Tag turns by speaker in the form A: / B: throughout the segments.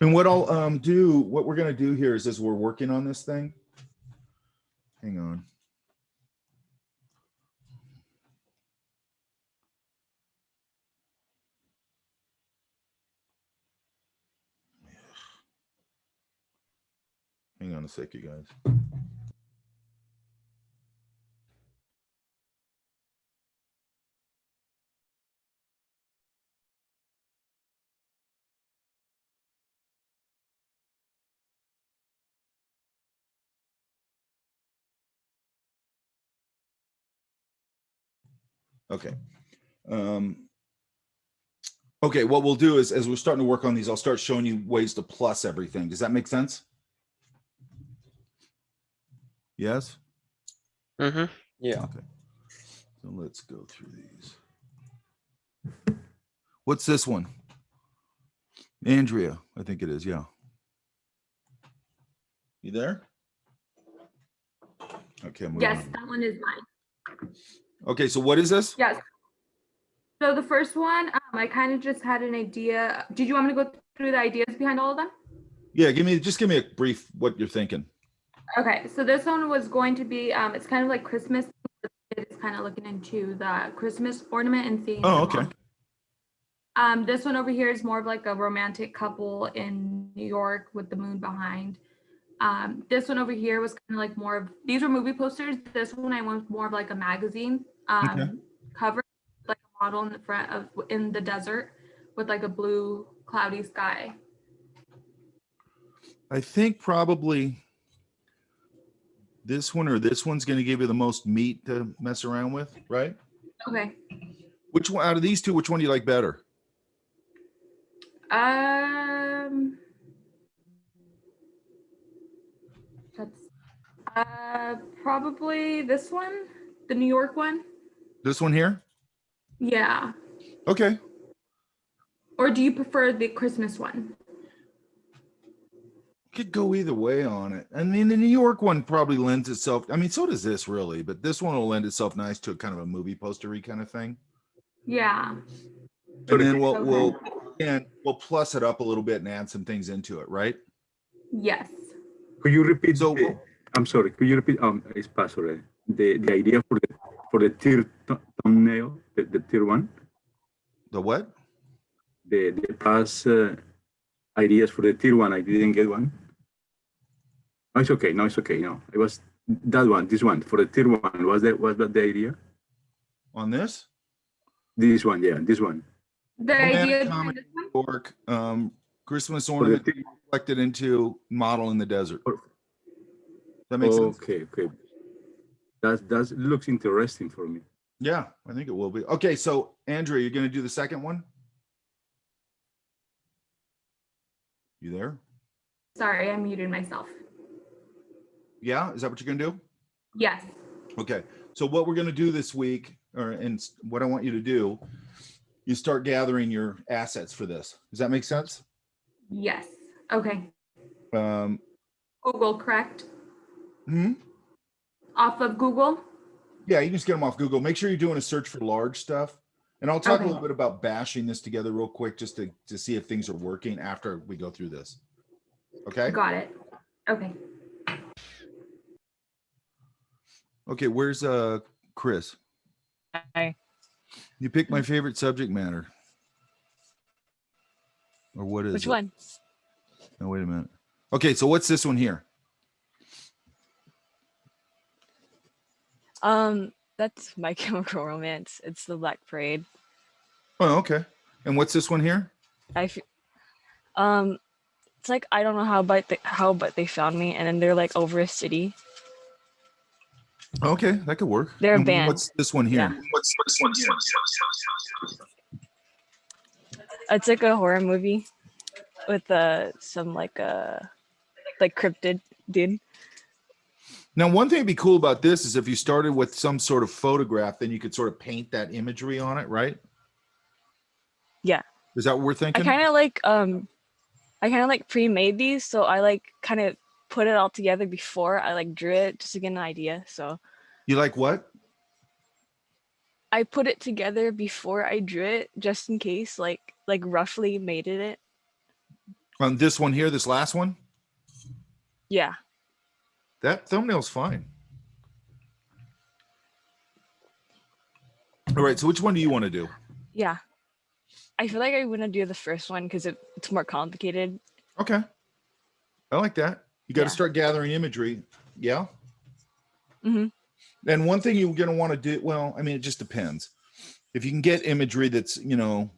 A: And what I'll do, what we're gonna do here is as we're working on this thing. Hang on. Hang on a sec, you guys. Okay. Okay, what we'll do is as we're starting to work on these, I'll start showing you ways to plus everything. Does that make sense? Yes?
B: Mm-hmm. Yeah.
A: Okay. So let's go through these. What's this one? Andrea, I think it is, yeah. You there? Okay.
C: Yes, that one is mine.
A: Okay, so what is this?
C: Yes. So the first one, I kind of just had an idea. Did you want me to go through the ideas behind all of them?
A: Yeah, just give me a brief what you're thinking.
C: Okay, so this one was going to be, it's kind of like Christmas. It's kind of looking into the Christmas ornament and theme.
A: Oh, okay.
C: This one over here is more of like a romantic couple in New York with the moon behind. This one over here was kind of like more of, these were movie posters. This one I went more of like a magazine cover, like a model in the front of in the desert with like a blue cloudy sky.
A: I think probably this one or this one's going to give you the most meat to mess around with, right?
C: Okay.
A: Which one out of these two, which one do you like better?
C: That's probably this one, the New York one.
A: This one here?
C: Yeah.
A: Okay.
C: Or do you prefer the Christmas one?
A: Could go either way on it. I mean, the New York one probably lends itself. I mean, so does this really, but this one will lend itself nice to a kind of a movie postery kind of thing.
C: Yeah.
A: And then we'll plus it up a little bit and add some things into it, right?
C: Yes.
D: Could you repeat?
A: So
D: I'm sorry. Could you repeat? It's passed already. The idea for the tier thumbnail, the tier one.
A: The what?
D: The past ideas for the tier one. I didn't get one. No, it's okay. No, it's okay. No, it was that one. This one for the tier one. Was that the idea?
A: On this?
D: This one, yeah. This one.
C: The idea behind this one?
A: York, Christmas ornament reflected into model in the desert. That makes sense.
D: Okay. That looks interesting for me.
A: Yeah, I think it will be. Okay, so Andrea, you're going to do the second one? You there?
C: Sorry, I muted myself.
A: Yeah, is that what you're going to do?
C: Yes.
A: Okay, so what we're going to do this week, and what I want you to do, you start gathering your assets for this. Does that make sense?
C: Yes. Okay.
A: Google,
C: correct?
A: Hmm?
C: Off of Google?
A: Yeah, you can just get them off Google. Make sure you're doing a search for large stuff. And I'll talk a little bit about bashing this together real quick just to see if things are working after we go through this. Okay?
C: Got it. Okay.
A: Okay, where's Chris?
E: Hi.
A: You picked my favorite subject matter. Or what is
E: Which
A: it?
E: one?
A: No, wait a minute. Okay, so what's this one here?
E: That's My Chemical Romance. It's the Black Parade.
A: Oh, okay. And what's this one here?
E: It's like I don't know how, but they found me, and then they're like over a city.
A: Okay, that could work.
E: They're a
A: And
E: band.
A: what's this one here?
E: Yeah.
D: What's this one here?
E: It's like a horror movie with some like cryptid dude.
A: Now, one thing that'd be cool about this is if you started with some sort of photograph, then you could sort of paint that imagery on it, right?
E: Yeah.
A: Is that what we're thinking?
E: I kind of like pre-made these, so I like kind of put it all together before I like drew it just to get an idea. So
A: you like what?
E: I put it together before I drew it just in case, like roughly made it.
A: On this one here, this last one,
E: Yeah.
A: that thumbnail's fine. All right, so which one do you want to do?
E: Yeah. I feel like I want to do the first one because it's more complicated.
A: Okay. I like that. You got to
E: Yeah.
A: start gathering imagery. Yeah.
E: Mm-hmm.
A: And one thing you're going to want to do, well, I mean, it just depends. If you can get imagery that's, it'll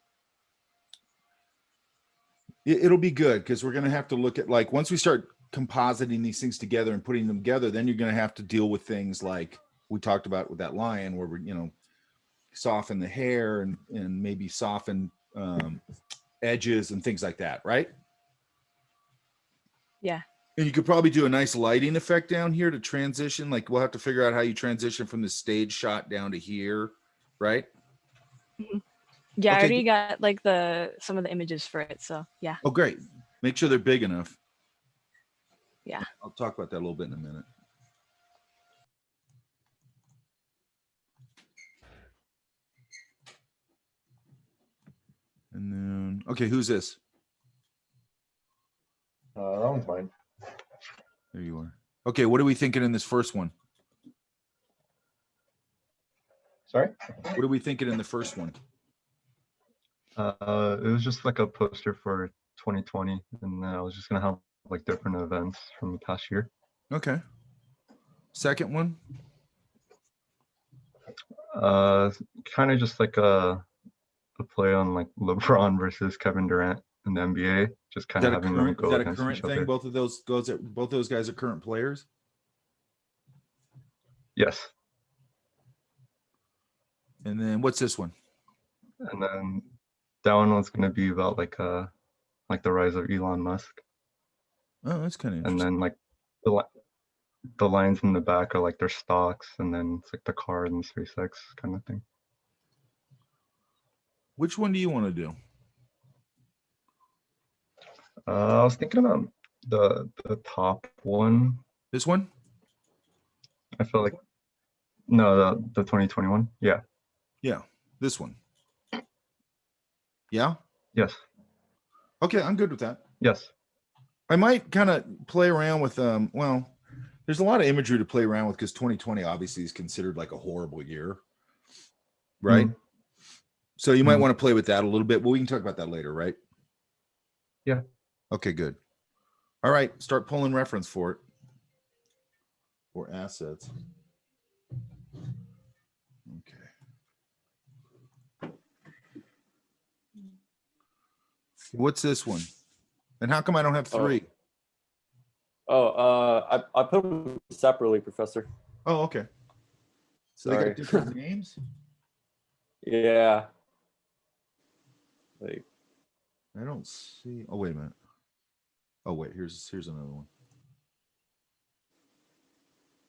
A: be good because we're going to have to look at, like, once we start compositing these things together and putting them together, then you're going to have to deal with things like we talked about with that lion where we're, soften the hair and maybe soften edges and things like that, right?
E: Yeah.
A: And you could probably do a nice lighting effect down here to transition. Like we'll have to figure out how you transition from the stage shot down to here, right?
E: Mm-hmm. Yeah,
A: Okay.
E: I already got like some of the images for it. So yeah.
A: Oh, great. Make sure they're big enough.
E: Yeah.
A: I'll talk about that a little bit in a minute. And then, okay, who's this?
F: That one's mine.
A: There you are. Okay, what are we thinking in this first one?
F: Sorry?
A: What are we thinking in the first one?
F: It was just like a poster for 2020, and I was just gonna have like different events from the past year.
A: Okay. Second one?
F: Kind of just like a play on like LeBron versus Kevin Durant in the NBA, just kind of having them go against each
A: thing?
F: other.
A: Both of those guys are current players?
F: Yes.
A: And then what's this one?
F: And then that one was gonna be about like the rise of Elon Musk.
A: Oh, that's kind of
F: And then like the lines in the back are like their stocks, and then it's like the car and the SpaceX kind of thing.
A: Which one do you want to do?
F: I was thinking about the top one.
A: This one?
F: I feel like no, the 2021. Yeah.
A: Yeah, this one. Yeah?
F: Yes.
A: Okay, I'm good with that.
F: Yes.
A: I might kind of play around with well, there's a lot of imagery to play around with because 2020 obviously is considered like a horrible year. Right?
F: Mhm.
A: So you might want to play with that a little bit, but we can talk about that later, right?
F: Yeah.
A: Okay, good. All right, start pulling reference for it. Or assets. Okay. What's this one? And how come I don't have three?
B: I put them separately, Professor.
A: Oh, okay. So they
B: Sorry.
A: got different names?
B: Yeah. Like,
A: I don't see. Oh, wait a minute. Oh, wait, here's another one.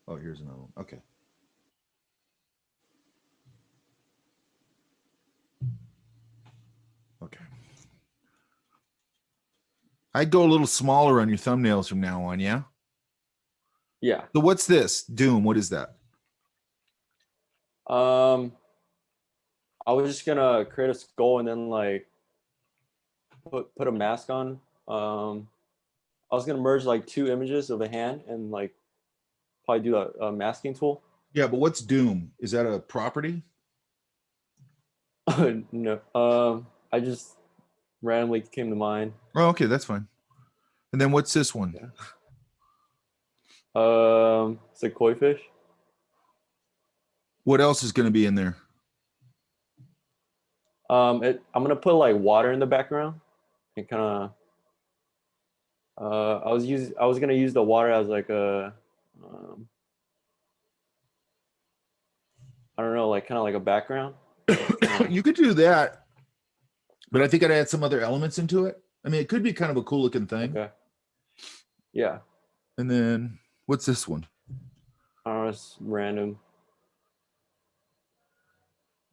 A: Oh, here's another one. Okay. Okay. I'd go a little smaller on your thumbnails from now on, yeah?
B: yeah.
A: So what's this? Doom, what is that?
B: I was just gonna create a skull and then like put a mask on. I was gonna merge like two images of a hand and like probably do a masking tool.
A: Yeah, but what's Doom? Is that a property?
B: No. I just randomly came to mind.
A: Oh, okay, that's fine. And then what's this one?
B: Yeah. It's a koi fish.
A: What else is going to be in there?
B: I'm gonna put like water in the background and kind of. I was gonna use the water as like a. I don't know, like kind of like a background.
A: You could do that, but I think I'd add some other elements into it. I mean, it could be kind of a cool looking thing.
B: Okay. Yeah.
A: And then what's this one?
B: I don't know, it's random.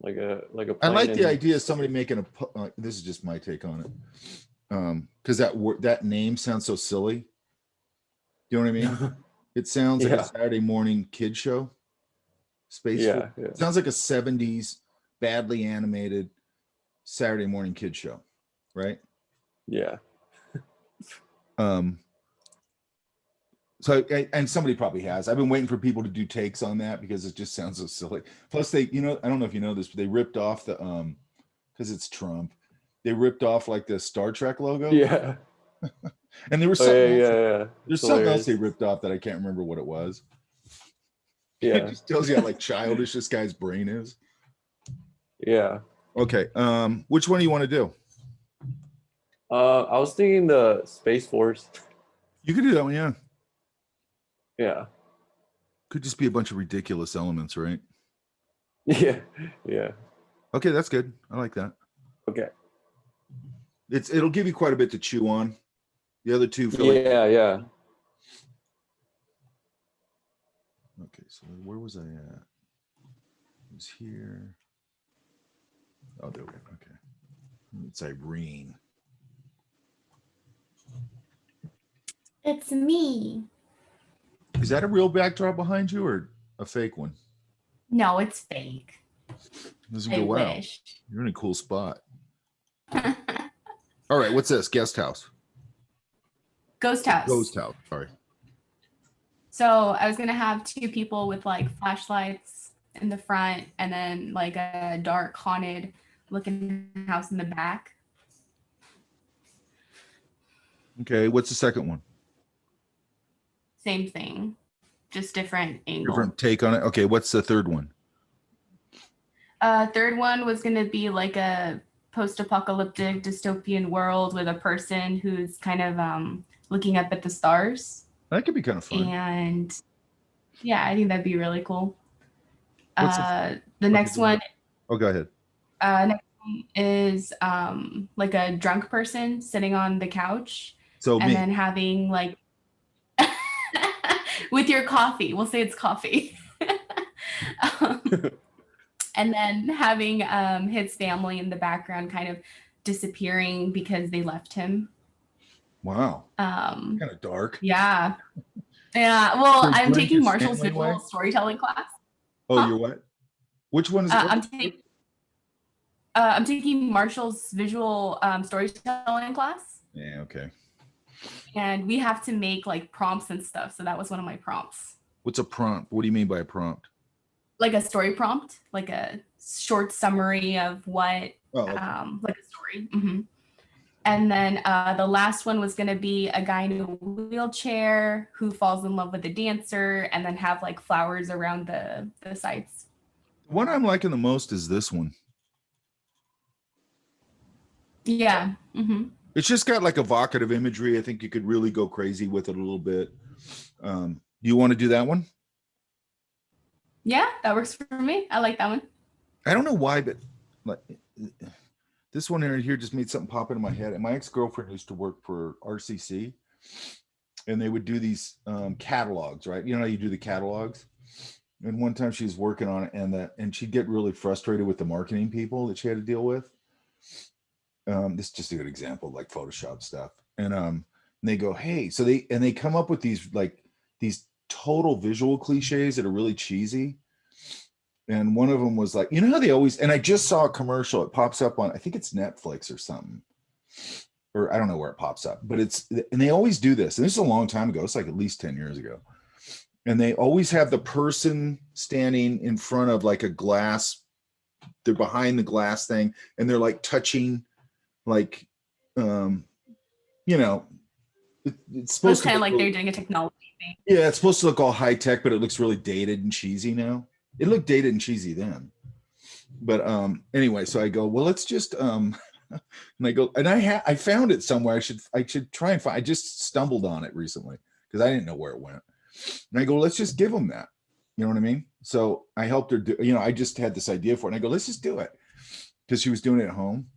B: Like a.
A: I like the idea of somebody making a. This is just my take on it, because that name sounds so silly. You know what I mean? It sounds like a Saturday morning kid show. Space.
B: Yeah.
A: It sounds like a 70s badly animated Saturday morning kid show, right?
B: Yeah.
A: So, and somebody probably has. I've been waiting for people to do takes on that because it just sounds so silly. Plus, they, I don't know if you know this, but they ripped off the because it's Trump. They ripped off like the Star Trek logo.
B: Yeah.
A: And there was
B: Oh,
A: something
B: yeah,
A: else.
B: yeah.
A: There's
B: It's
A: something else
B: hilarious.
A: they ripped off that I can't remember what it was.
B: Yeah.
A: It just tells you how like childish this guy's brain is.
B: Yeah.
A: Okay. Which one do you want to do?
B: I was thinking the Space Force.
A: You could do that one, yeah.
B: Yeah.
A: Could just be a bunch of ridiculous elements, right?
B: Yeah. Yeah.
A: Okay, that's good. I like that.
B: Okay.
A: It'll give you quite a bit to chew on. The other two feel like
B: Yeah, yeah.
A: okay, so where was I at? It was here. Oh, there we go. Okay. It's Irene.
G: It's me.
A: Is that a real backdrop behind you or a fake one?
G: No, it's fake.
A: Doesn't
G: I
A: go wow.
G: wish.
A: You're in a cool spot. All right, what's this? Guest house.
G: Ghost house.
A: Ghost house. Sorry.
G: So I was gonna have two people with like flashlights in the front and then like a dark haunted looking house in the back.
A: Okay, what's the second one?
G: Same thing, just different angle.
A: Different take on it. Okay, what's the third one?
G: Third one was gonna be like a post-apocalyptic dystopian world with a person who's kind of looking up at the stars.
A: That could be kind of fun.
G: And yeah, I think that'd be really cool.
A: What's
G: the next one.
A: Oh, go ahead.
G: Next one is like a drunk person sitting on the couch
A: So
G: and
A: me.
G: then having like with your coffee. We'll say it's coffee. And then having his family in the background kind of disappearing because they left him.
A: Wow.
G: Kind
A: of dark.
G: Yeah. Yeah. Well,
A: So
G: I'm
A: Glenn
G: taking
A: gets
G: Marshall's
A: family
G: visual
A: away?
G: storytelling class.
A: Oh,
G: Huh?
A: you're what? Which one is it?
G: I'm taking Marshall's visual storytelling class.
A: Yeah, okay.
G: And we have to make like prompts and stuff. So that was one of my prompts.
A: What's a prompt? What do you mean by a prompt?
G: Like a story prompt, like a short summary of what,
A: Oh, okay.
G: like a story. Mm-hmm. And then the last one was going to be a guy in a wheelchair who falls in love with a dancer and then have like flowers around the sides.
A: What I'm liking the most is this one.
G: Yeah. Mm-hmm.
A: It's just got like evocative imagery. I think you could really go crazy with it a little bit. You want to do that one?
G: Yeah, that works for me. I like that one.
A: I don't know why, but like this one right here just made something pop into my head. And my ex-girlfriend used to work for RCC, and they would do these catalogs, right? You know how you do the catalogs. And one time she was working on it, and she'd get really frustrated with the marketing people that she had to deal with. This is just a good example, like Photoshop stuff. And they go, hey, so they come up with these total visual cliches that are really cheesy. And one of them was like, you know how they always, and I just saw a commercial, it pops up on, I think it's Netflix or something, or I don't know where it pops up, but and they always do this. And this is a long time ago. It's like at least 10 years ago. And they always have the person standing in front of like a glass. They're behind the glass thing and they're like touching like, it's supposed to
G: kind of
A: look
G: like they're doing a technology thing.
A: Yeah, it's supposed to look all high tech, but it looks really dated and cheesy now. It looked dated and cheesy then. But anyway, so I go, well, let's just and I go, and I found it somewhere. I should try and find. I just stumbled on it recently because I didn't know where it went. And I go, let's just give them that. You know what I mean? So I helped her do, I just had this idea for it. And I go, let's just do it. Because she was doing it at home.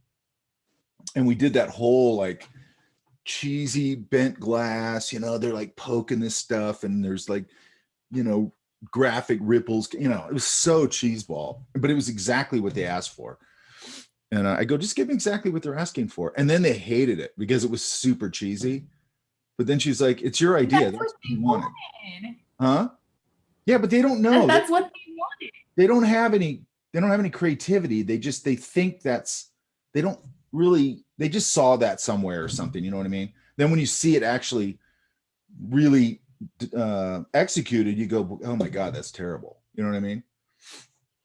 A: And we did that whole like cheesy bent glass, they're like poking this stuff and there's like, graphic ripples, it was so cheeseball, but it was exactly what they asked for. And I go, just give me exactly what they're asking for. And then they hated it because it was super cheesy. But then she's like, it's your idea. That's what you wanted. Huh? Yeah, but they don't know.
G: That's what they wanted.
A: They don't have any creativity. They think they just saw that somewhere or something. You know what I mean? Then when you see it actually really executed, you go, oh my God, that's terrible. You know what I mean?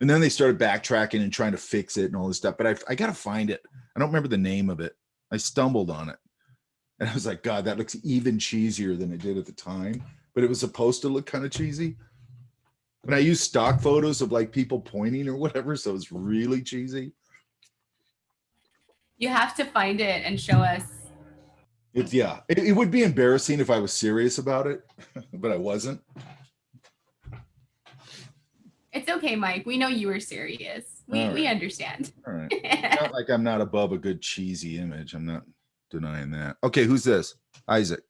A: And then they started backtracking and trying to fix it and all this stuff. But I got to find it. I don't remember the name of it. I stumbled on it. And I was like, God, that looks even cheesier than it did at the time. But it was supposed to look kind of cheesy. And I used stock photos of like people pointing or whatever. So it's really cheesy.
G: You have to find it and show us.
A: It's it would be embarrassing if I was serious about it, but I wasn't.
G: It's okay, Mike. We know you were serious. We understand.
A: All right. It's not like I'm not above a good cheesy image. I'm not denying that. Okay, who's this? Isaac.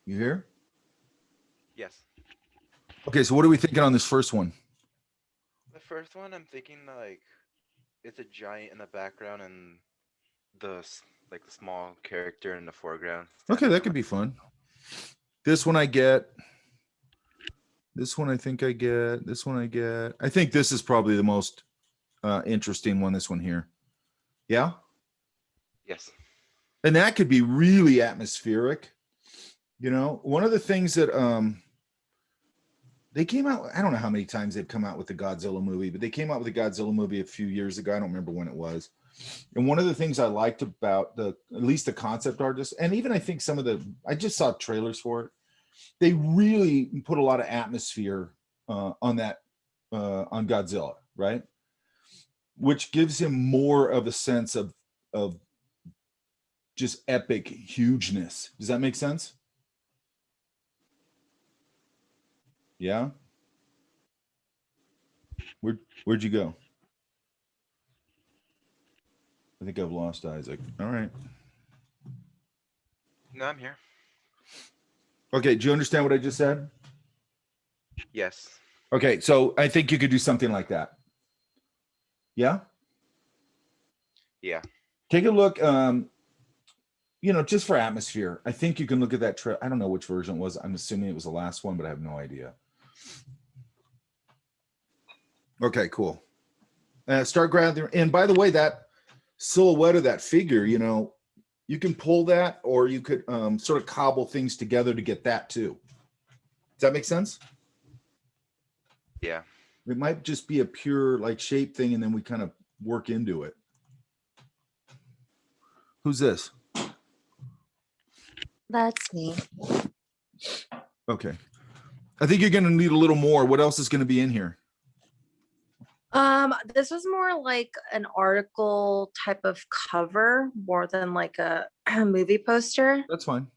A: You here?
H: Yes.
A: Okay, so what are we thinking on this first one?
H: The first one, I'm thinking like it's a giant in the background and the small character in the foreground.
A: Okay, that could be fun. This one I get. This one I think I get. This one I get. I think this is probably the most interesting one, this one here. Yeah?
H: Yes.
A: And that could be really atmospheric. You know, one of the things that they came out, I don't know how many times they've come out with the Godzilla movie, but they came out with the Godzilla movie a few years ago. I don't remember when it was. And one of the things I liked about at least the concept artists, and even I think I just saw trailers for it. They really put a lot of atmosphere on Godzilla, right? Which gives him more of a sense of just epic hugeness. Does that make sense? Yeah. Where'd you go? I think I've lost Isaac. All right.
H: No, I'm here.
A: Okay, do you understand what I just said?
H: Yes.
A: Okay, so I think you could do something like that. Yeah?
H: Yeah.
A: Take a look, just for atmosphere. I think you can look at that trail. I don't know which version it was. I'm assuming it was the last one, but I have no idea. Okay, cool. Start grabbing. And by the way, that silhouette of that figure, you can pull that, or you could sort of cobble things together to get that too. Does that make sense?
H: Yeah.
A: It might just be a pure like shape thing, and then we kind of work into it. Who's this?
I: That's me.
A: Okay. I think you're going to need a little more. What else is going to be in here?
I: This was more like an article type of cover more than like a movie poster.
A: That's fine.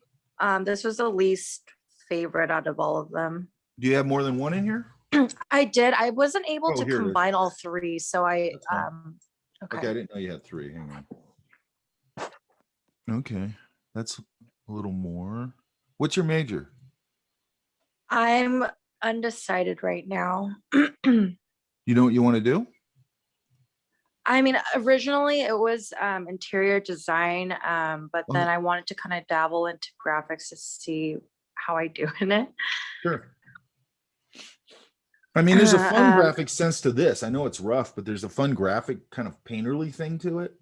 I: This was the least favorite out of all of them.
A: Do you have more than one in here?
I: I did. I wasn't able to
A: here it is.
I: combine all three, so I
A: Okay, I didn't know you had three. Hang on. Okay, that's a little more. What's your major?
I: I'm undecided right now.
A: You know what you want to do?
I: I mean, originally it was interior design, but then I wanted to kind of dabble into graphics to see how I do in it.
A: Sure. I mean, there's a fun graphic sense to this. I know it's rough, but there's a fun graphic kind of painterly thing to it.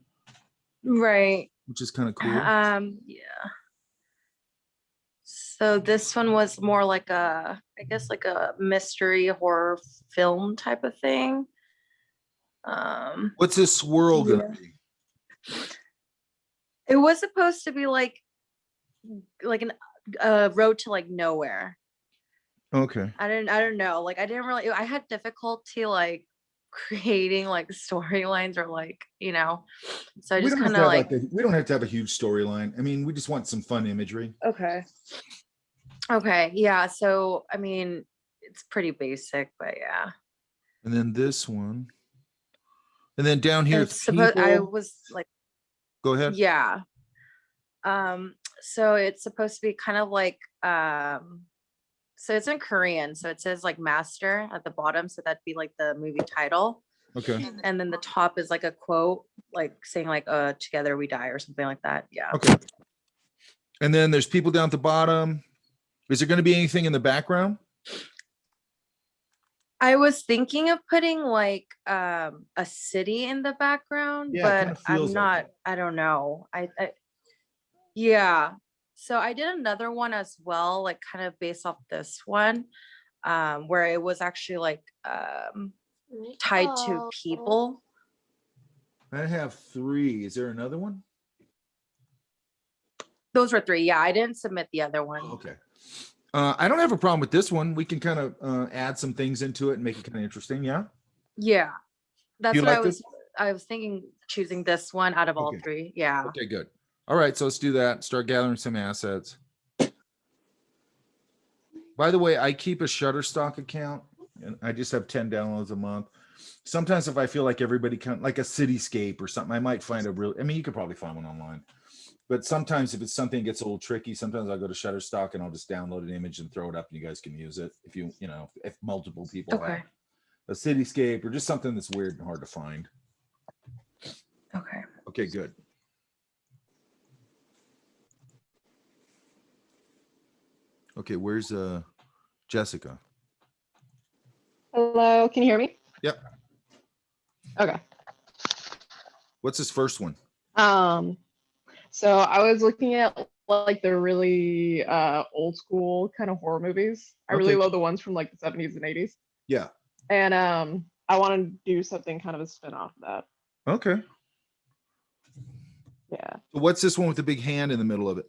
I: Right.
A: Which is kind of cool.
I: Yeah. So this one was more like I guess like a mystery horror film type of thing.
A: What's this swirl gonna be?
I: It was supposed to be like a road to like nowhere.
A: Okay.
I: I don't know. Like I had difficulty like creating like storylines or like, so I just kind of like
A: we don't have to have a huge storyline. I mean, we just want some fun imagery.
I: Okay. Yeah. So, I mean, it's pretty basic, but yeah.
A: And then this one. And then down here,
I: I was like,
A: go ahead.
I: Yeah. So it's supposed to be kind of like, so it's in Korean. So it says like master at the bottom. So that'd be like the movie title.
A: Okay.
I: And then the top is like a quote, like saying like, together we die or something like that. Yeah.
A: Okay. And then there's people down at the bottom. Is there going to be anything in the background?
I: I was thinking of putting like a city in the background,
A: Yeah, it kinda
I: but
A: feels
I: I'm
A: like
I: not,
A: that.
I: I don't know. Yeah. So I did another one as well, like kind of based off this one, where it was actually like tied to people.
A: I have 3. Is there another one?
I: Those were 3. Yeah, I didn't submit the other one.
A: Okay. I don't have a problem with this one. We can kind of add some things into it and make it kind of interesting. Yeah.
I: Yeah. That's
A: You
I: what
A: like this?
I: I was thinking, choosing this one out of all
A: Okay.
I: 3. Yeah.
A: Okay, good. All right, so let's do that. Start gathering some assets. By the way, I keep a Shutterstock account and I just have 10 downloads a month. Sometimes if I feel like everybody like a cityscape or something, I might find I mean, you could probably find one online. But sometimes if it's something that gets a little tricky, sometimes I'll go to Shutterstock and I'll just download an image and throw it up and you guys can use it if if multiple people have
I: Okay.
A: a cityscape or just something that's weird and hard to find.
I: Okay.
A: Okay, good. Okay, where's Jessica?
J: Hello, can you hear me?
A: Yep.
J: Okay.
A: What's this first one?
J: So I was looking at like the really old school kind of horror movies. I really
A: Okay.
J: love the ones from like the 70s and 80s.
A: Yeah.
J: And I want to do something kind of a spin-off of that.
A: Okay.
J: Yeah.
A: So what's this one with the big hand in the middle of it?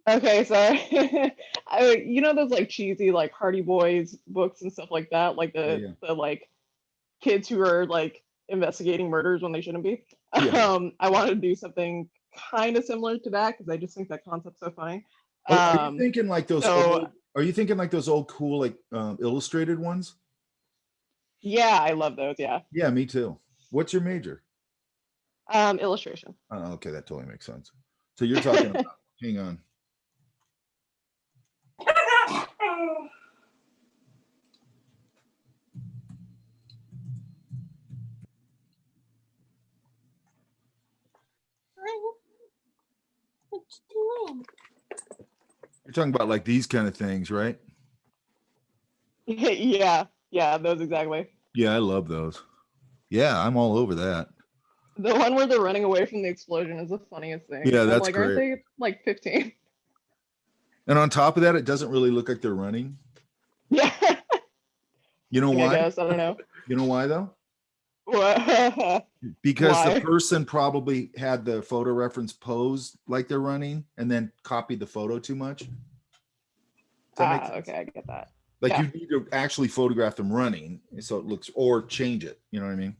J: Okay, so you know those like cheesy like Hardy Boys books and stuff like that, like
A: Yeah.
J: the like kids who are like investigating murders when they shouldn't be.
A: Yeah.
J: I wanted to do something kind of similar to that because I just think that concept's so funny.
A: Are you thinking like those
J: so-
A: old, are you thinking like those old cool like illustrated ones?
J: Yeah, I love those. Yeah,
A: Yeah, me too. What's your major?
J: illustration.
A: Oh, okay, that totally makes sense. So you're talking about, hang on.
K: What you doing?
A: You're talking about like these kind of things, right?
J: Yeah, those exactly.
A: Yeah, I love those. Yeah, I'm all over that.
J: The one where they're running away from the explosion is the funniest thing.
A: Yeah,
J: I'm
A: that's
J: like,
A: great.
J: aren't they like 15?
A: And on top of that, it doesn't really look like they're running.
J: Yeah.
A: You know
J: I
A: why?
J: guess I don't know.
A: You know why though?
J: What?
A: Because
J: Why?
A: the person probably had the photo reference posed like they're running and then copied the photo too much. Does that make sense?
J: Okay, I get that.
A: Like
J: Yeah.
A: you need to actually photograph them running so it looks, or change it. You know what I mean?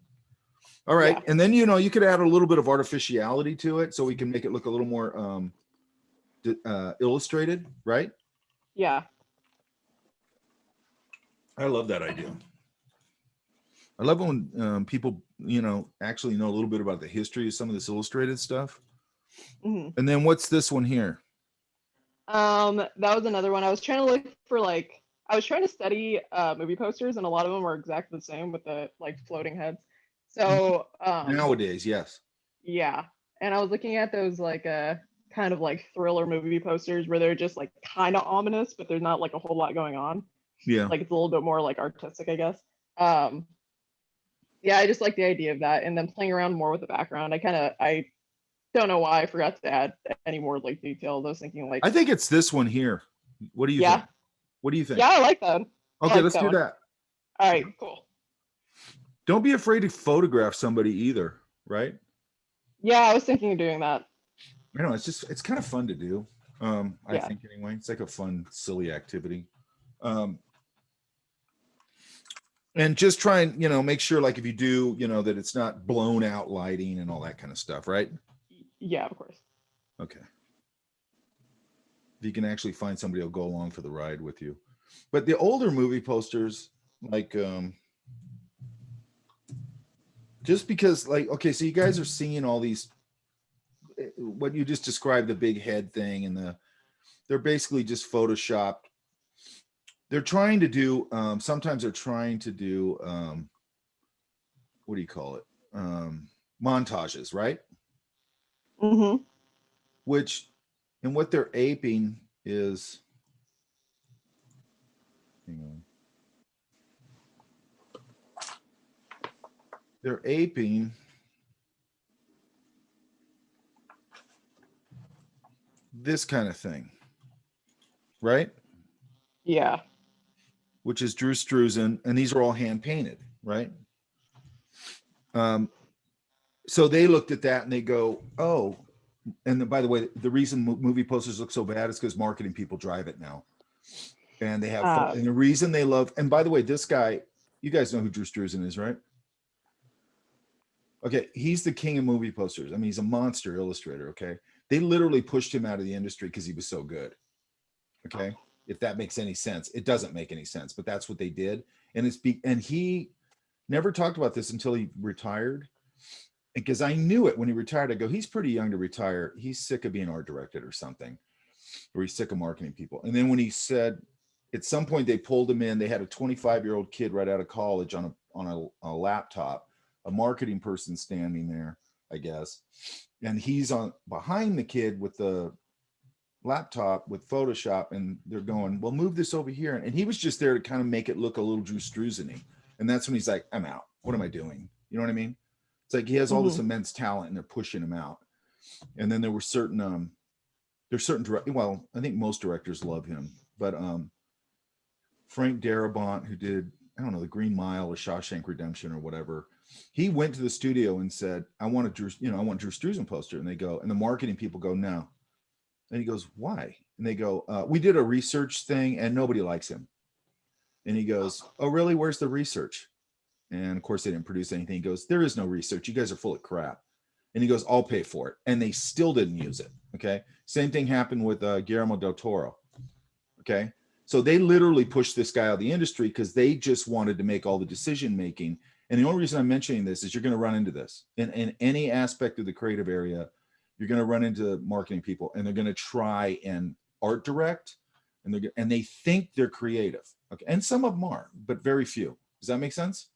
A: All right.
J: Yeah.
A: And then, you could add a little bit of artificiality to it so we can make it look a little more illustrated, right?
J: Yeah.
A: I love that idea. I love when people, actually know a little bit about the history of some of this illustrated stuff.
J: Mhm.
A: And then what's this one here?
J: That was another one. I was trying to look for like I was trying to study movie posters, and a lot of them are exactly the same with the like floating heads. So
A: Nowadays, yes.
J: yeah, and I was looking at those like kind of like thriller movie posters where they're just like kind of ominous, but there's not like a whole lot going on.
A: Yeah.
J: Like it's a little bit more like artistic, I guess. Yeah, I just like the idea of that, and then playing around more with the background. I don't know why I forgot to add any more like details. I was thinking like
A: I think it's this one here. What do you
J: yeah.
A: think? What do you think?
J: Yeah, I like that. I
A: Okay,
J: like
A: let's
J: that
A: do
J: one.
A: that.
J: All right, cool.
A: Don't be afraid to photograph somebody either, right?
J: Yeah, I was thinking of doing that.
A: It's kind of fun to do. I
J: Yeah.
A: think anyway. It's like a fun, silly activity. And just try and, make sure like if you do, that it's not blown out lighting and all that kind of stuff, right?
J: Yeah, of course.
A: Okay. If you can actually find somebody who'll go along for the ride with you. But the older movie posters, like just because like, okay, so you guys are seeing all these, what you just described, the big head thing and they're basically just photoshopped. They're trying to do, sometimes they're trying to do, what do you call it? Montages, right?
J: Mm-hmm.
A: And what they're aping is, hang on. they're aping this kind of thing, right?
J: Yeah.
A: Which is Drew Struzan, and these are all hand painted, right? So they looked at that and they go, oh, and by the way, the reason movie posters look so bad is because marketing people drive it now. And they have, and the reason they love, and by the way, this guy, you guys know who Drew Struzan is, right? Okay, he's the king of movie posters. I mean, he's a monster illustrator, okay? They literally pushed him out of the industry because he was so good, okay? If that makes any sense. It doesn't make any sense, but that's what they did. And and he never talked about this until he retired. Because I knew it when he retired. I go, he's pretty young to retire. He's sick of being art directed or something, or he's sick of marketing people. And then when he said, at some point they pulled him in, they had a 25-year-old kid right out of college on a laptop, a marketing person standing there, I guess. And he's on behind the kid with the laptop with Photoshop, and they're going, well, move this over here. And he was just there to kind of make it look a little Drew Struzan-y. And that's when he's like, I'm out. What am I doing? You know what I mean? It's like he has all this immense talent and they're pushing him out. And then there were certain, well, I think most directors love him, but Frank Darabont, who did, I don't know, The Green Mile or Shawshank Redemption or whatever, he went to the studio and said, I want Drew Struzan poster. And they go, and the marketing people go, no. And he goes, why? And they go, we did a research thing and nobody likes him. And he goes, oh, really? Where's the research? And of course, they didn't produce anything. He goes, there is no research. You guys are full of crap. And he goes, I'll pay for it. And they still didn't use it. Okay. Same thing happened with Guillermo del Toro. Okay. So they literally pushed this guy out of the industry because they just wanted to make all the decision making. And the only reason I'm mentioning this is you're going to run into this in any aspect of the creative area. You're going to run into marketing people and they're going to try and art direct and they think they're creative. Okay. And some of them are, but very few. Does that make sense?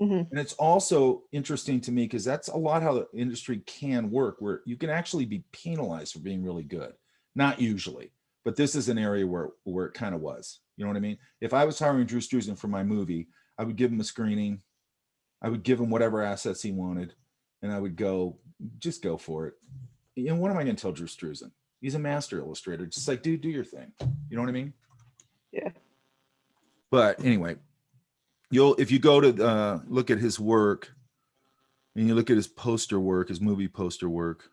A: And it's also interesting to me because that's a lot how the industry can work, where you can actually be penalized for being really good. Not usually, but this is an area where it kind of was. You know what I mean? If I was hiring Drew Struzan for my movie, I would give him a screening. I would give him whatever assets he wanted, and I would go, just go for it. You know, what am I going to tell Drew Struzan? He's a master illustrator. Just like, dude, do your thing. You know what I mean?
J: Yeah.
A: But anyway. If you go to look at his work and you look at his poster work, his movie poster work,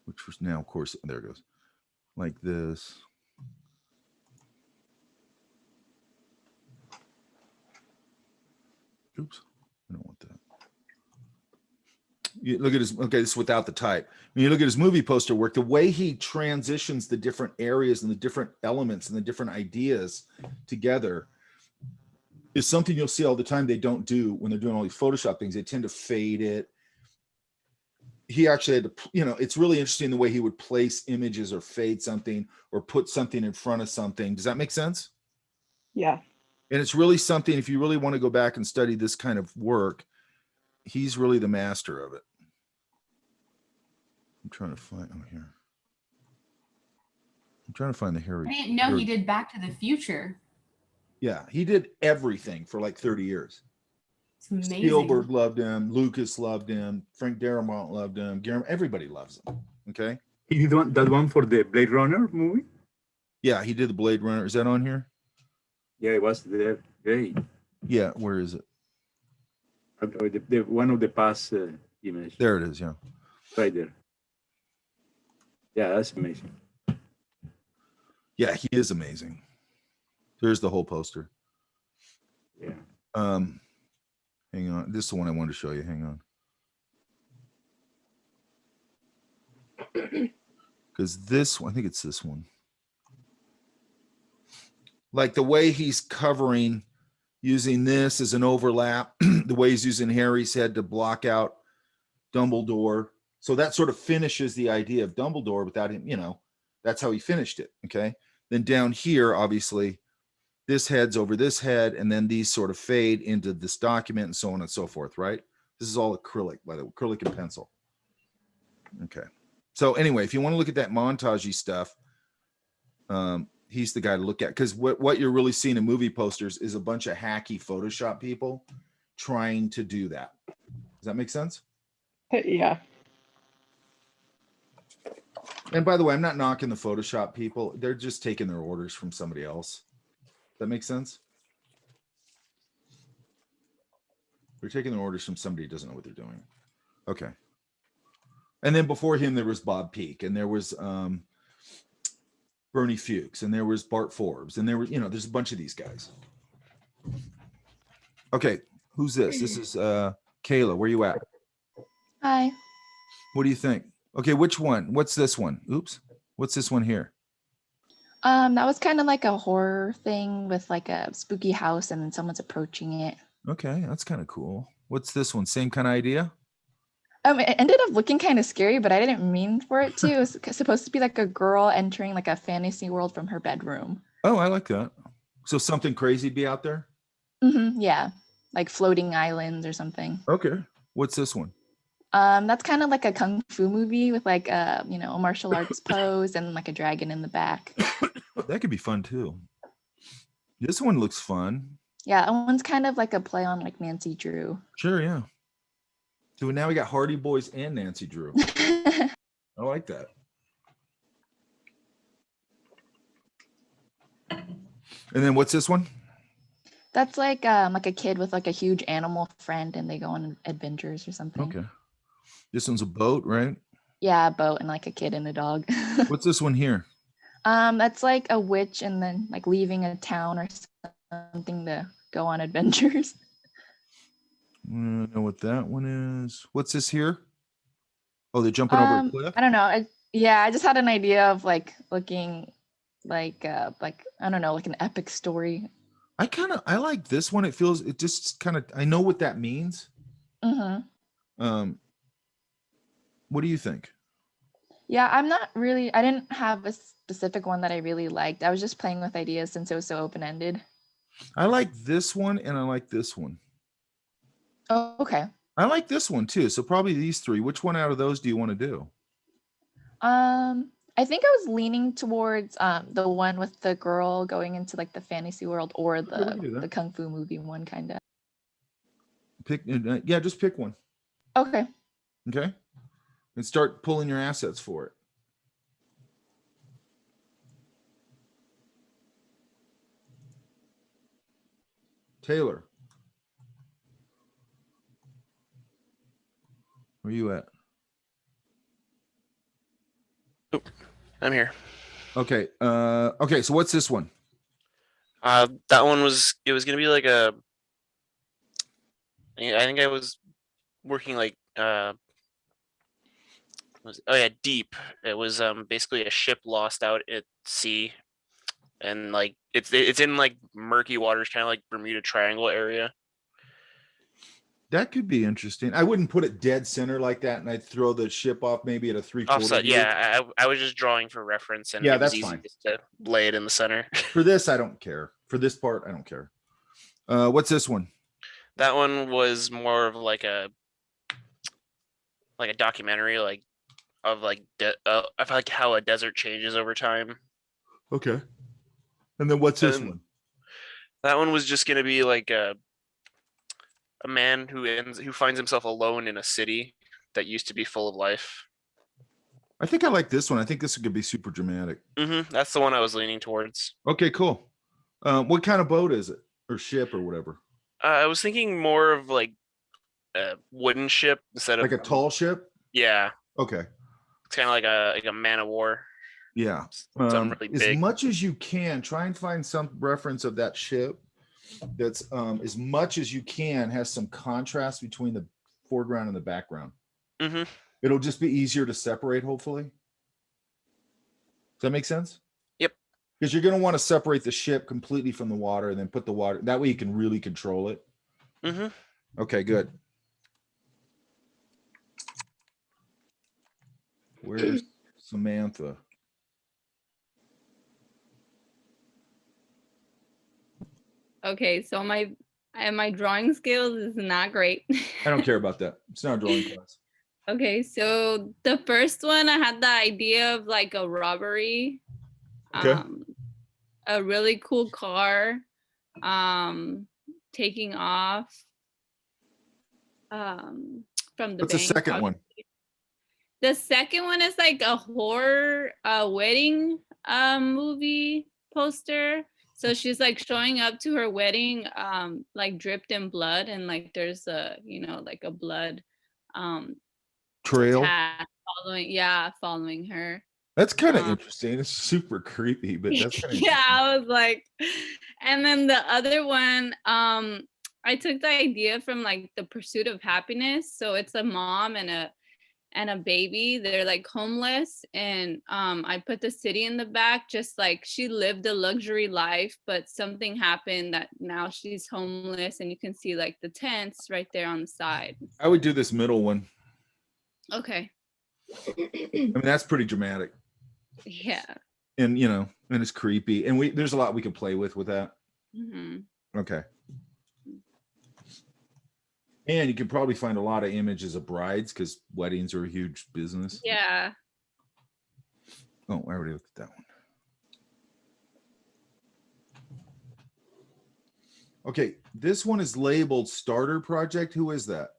A: which was now, of course, there it goes, like this. Oops, I don't want that. You look at his, okay, this is without the type. When you look at his movie poster work, the way he transitions the different areas and the different elements and the different ideas together is something you'll see all the time. They don't do when they're doing all these Photoshop things. They tend to fade it. He actually had to, it's really interesting the way he would place images or fade something or put something in front of something. Does that make sense?
J: Yeah.
A: And it's really something, if you really want to go back and study this kind of work, he's really the master of it. I'm trying to find, here. I'm trying to find the Harry.
G: I didn't know he did Back to the Future.
A: Yeah, he did everything for like 30 years.
G: It's amazing.
A: Spielberg loved him. Lucas loved him. Frank Darabont loved him. Everybody loves him. Okay.
D: He did that one for the Blade Runner movie?
A: Yeah, he did the Blade Runner. Is that on here?
D: Yeah, it was there. Great.
A: Yeah, where is it?
D: The one of the past image.
A: There it is, yeah.
D: Right there. Yeah, that's amazing.
A: Yeah, he is amazing. There's the whole poster.
D: Yeah.
A: Hang on. This is the one I wanted to show you. Hang on. Because this one, I think it's this one. Like the way he's covering, using this as an overlap, the way he's using Harry's head to block out Dumbledore. So that sort of finishes the idea of Dumbledore without him, that's how he finished it. Okay. Then down here, obviously, this head's over this head, and then these sort of fade into this document and so on and so forth, right? This is all acrylic, by the way, acrylic and pencil. Okay. So anyway, if you want to look at that montage-y stuff, he's the guy to look at, because what you're really seeing in movie posters is a bunch of hacky Photoshop people trying to do that. Does that make sense?
J: Yeah.
A: And by the way, I'm not knocking the Photoshop people. They're just taking their orders from somebody else. Does that make sense? They're taking their orders from somebody who doesn't know what they're doing. Okay. And then before him, there was Bob Peake, and there was Bernie Fuchs, and there was Bart Forbes, and there were, there's a bunch of these guys. Okay, who's this? This is Kayla. Where you at?
L: Hi.
A: What do you think? Okay, which one? What's this one? Oops. What's this one here?
L: That was kind of like a horror thing with like a spooky house and then someone's approaching it.
A: Okay, that's kind of cool. What's this one? Same kind of idea?
L: It ended up looking kind of scary, but I didn't mean for it to. It was supposed to be like a girl entering like a fantasy world from her bedroom.
A: Oh, I like that. So something crazy be out there?
L: Yeah, like floating islands or something.
A: Okay. What's this one?
L: That's kind of like a kung fu movie with like a martial arts pose and like a dragon in the back.
A: That could be fun too. This one looks fun.
L: Yeah, that one's kind of like a play on like Nancy Drew.
A: Sure, yeah. So now we got Hardy Boys and Nancy Drew. I like that. And then what's this one?
L: That's like a kid with like a huge animal friend and they go on adventures or something.
A: Okay. This one's a boat, right?
L: Yeah, a boat and like a kid and a dog.
A: What's this one here?
L: That's like a witch and then like leaving a town or something to go on adventures.
A: I don't know what that one is. What's this here? Oh, they're jumping over a cliff?
L: I don't know. I just had an idea of like looking like I don't know, like an epic story.
A: I like this one. It just kind of, I know what that means. What do you think?
L: Yeah, I didn't have a specific one that I really liked. I was just playing with ideas since it was so open-ended.
A: I like this one and I like this one.
L: Oh, okay.
A: I like this one too. So probably these three. Which one out of those do you want to do?
L: I think I was leaning towards the one with the girl going into like the fantasy world or the kung fu movie one kind of.
A: Just pick one.
L: Okay.
A: Okay. And start pulling your assets for it. Taylor. Where are you at?
M: Oh, I'm here.
A: Okay. Okay. So what's this one?
M: That one was gonna be like I think I was working like Deep. It was basically a ship lost out at sea, and like it's in like murky waters, kind of like Bermuda Triangle area.
A: That could be interesting. I wouldn't put it dead center like that, and I'd throw the ship off maybe at a 3/4.
M: Offset, yeah. I was just drawing for reference, and
A: yeah,
M: it was
A: that's
M: easy
A: fine.
M: just to lay it in the center.
A: For this, I don't care. For this part, I don't care. What's this one?
M: That one was more of like a documentary, of how a desert changes over time.
A: Okay. And then what's this one?
M: That one was just gonna be like a man who finds himself alone in a city that used to be full of life.
A: I think I like this one. I think this could be super dramatic.
M: That's the one I was leaning towards.
A: Okay, cool. What kind of boat is it, or ship, or whatever?
M: I was thinking more of like a wooden ship instead of
A: like a tall ship.
M: Yeah.
A: Okay.
M: It's kind of like a man of war.
A: Yeah.
M: Something really big.
A: As much as you can, try and find some reference of that ship that's as much as you can has some contrast between the foreground and the background. It'll just be easier to separate, hopefully. Does that make sense?
M: Yep.
A: Because you're going to want to separate the ship completely from the water and then put the water. That way you can really control it. Okay, good. Where's Samantha?
N: Okay, so my drawing skills is not great.
A: I don't care about that. It's not a drawing class.
N: Okay, so the first one I had the idea of like a robbery.
A: Okay.
N: A really cool car taking off. from the
A: What's the
N: bank.
A: second one?
N: The second one is like a horror wedding movie poster. So she's like showing up to her wedding like dripped in blood, and like there's a, you know, like a blood
A: Trail.
N: path following her.
A: That's kind of interesting. It's super creepy, but that's kind of
N: Yeah, I was like, and then the other one, I took the idea from like The Pursuit of Happiness. So it's a mom and a baby. They're like homeless, and I put the city in the back, just like she lived a luxury life, but something happened that now she's homeless, and you can see like the tents right there on the side.
A: I would do this middle one.
N: Okay.
A: I mean, that's pretty dramatic.
N: Yeah.
A: And you know, and it's creepy, and there's a lot we can play with that. Okay. And you can probably find a lot of images of brides because weddings are a huge business.
N: Yeah.
A: Oh, I already looked at that one. Okay, this one is labeled starter project. Who is that?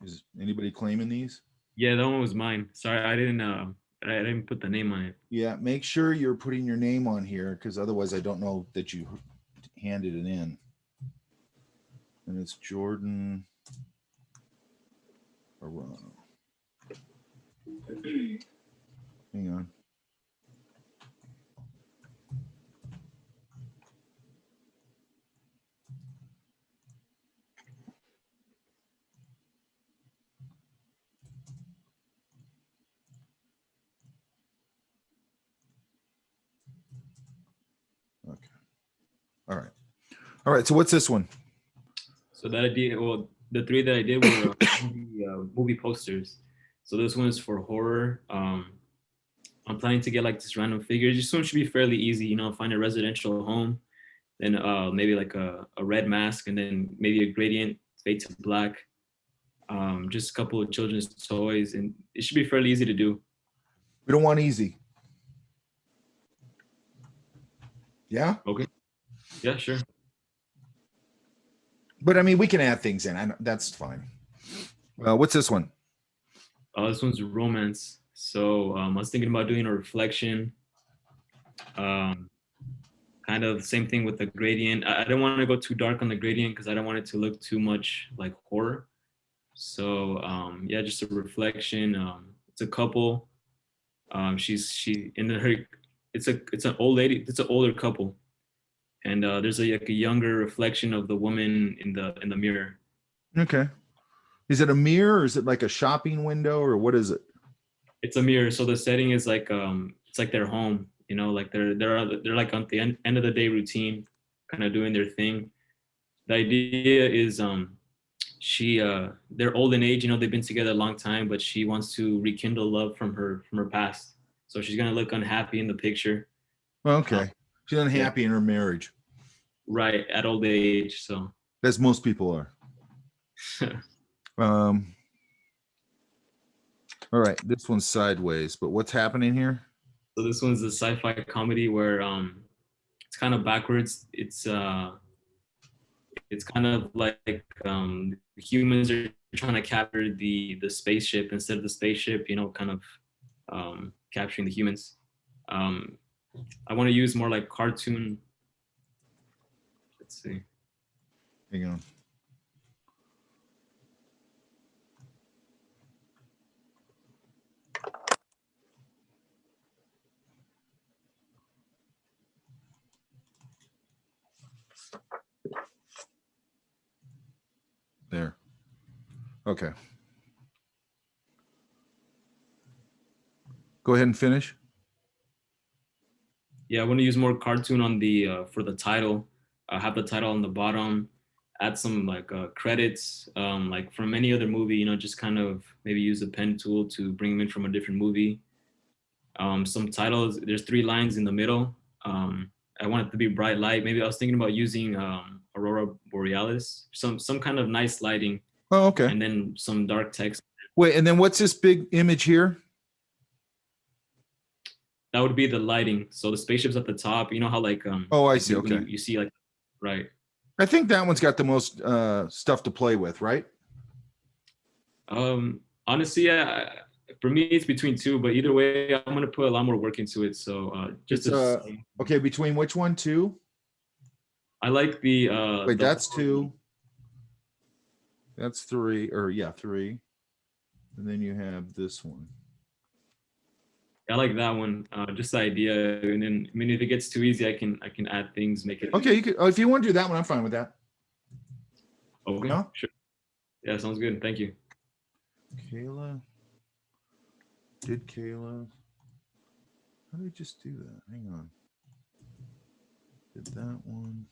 A: Is anybody claiming these?
O: Yeah, that one was mine. Sorry, I didn't put the name on it.
A: Yeah, make sure you're putting your name on here, because otherwise I don't know that you handed it in. And it's Jordan Arano. Hang on. Okay. All right. All right. So what's this one?
O: So that idea, well, the three that I did were movie posters. So this one is for horror. I'm planning to get like this random figure. This one should be fairly easy, you know, find a residential home, then maybe like a red mask, and then maybe a gradient fade to black. Just a couple of children's toys, and it should be fairly easy to do.
A: We don't want easy. Yeah.
O: Okay. Yeah, sure.
A: But I mean, we can add things in. That's fine. What's this one?
O: This one's romance. So I was thinking about doing a reflection. Kind of the same thing with the gradient. I don't want to go too dark on the gradient because I don't want it to look too much like horror. So yeah, just a reflection. It's a couple. She in her. It's an old lady. It's an older couple, and there's like a younger reflection of the woman in the mirror.
A: Okay. Is it a mirror, or is it like a shopping window, or what is it?
O: It's a mirror. So the setting is like it's like their home. You know, like they're like on the end of the day routine, kind of doing their thing. The idea is they're old in age. You know, they've been together a long time, but she wants to rekindle love from her past. So she's gonna look unhappy in the picture.
A: Okay. She's unhappy in her marriage.
O: Right, at old age. So
A: as most people are. All right, this one's sideways, but what's happening here?
O: So this one's a sci-fi comedy where it's kind of backwards. It's kind of like humans are trying to capture the spaceship instead of the spaceship, you know, kind of capturing the humans. I want to use more like cartoon. Let's see.
A: Hang on. There. Okay. Go ahead and finish.
O: Yeah, I want to use more cartoon on the for the title. Have the title on the bottom. Add some like credits, like from any other movie. You know, just kind of maybe use a pen tool to bring them in from a different movie. Some titles. There's 3 lines in the middle. I want it to be bright light. Maybe I was thinking about using Aurora Borealis, some kind of nice lighting.
A: Oh, okay.
O: And then some dark text.
A: Wait, and then what's this big image here?
O: that would be the lighting. So the spaceship's at the top. You know how like
A: Oh, I
O: like
A: see.
O: when
A: Okay.
O: you see like right.
A: I think that one's got the most stuff to play with, right?
O: Honestly, yeah. For me, it's between two, but either way, I'm gonna put a lot more work into it. So just
A: It's,
O: to
A: okay, between which one? Two?
O: I like the
A: Wait,
O: the
A: that's two. That's three, or yeah, three. And then you have this one.
O: I like that one. Just the idea, and then I mean, if it gets too easy, I can add things, make it.
A: Okay, you could, if you want to do that one, I'm fine with that.
O: Okay,
A: No?
O: sure. Yeah, sounds good. Thank you.
A: Kayla. Did Kayla? How did we just do that? Hang on. Did that one.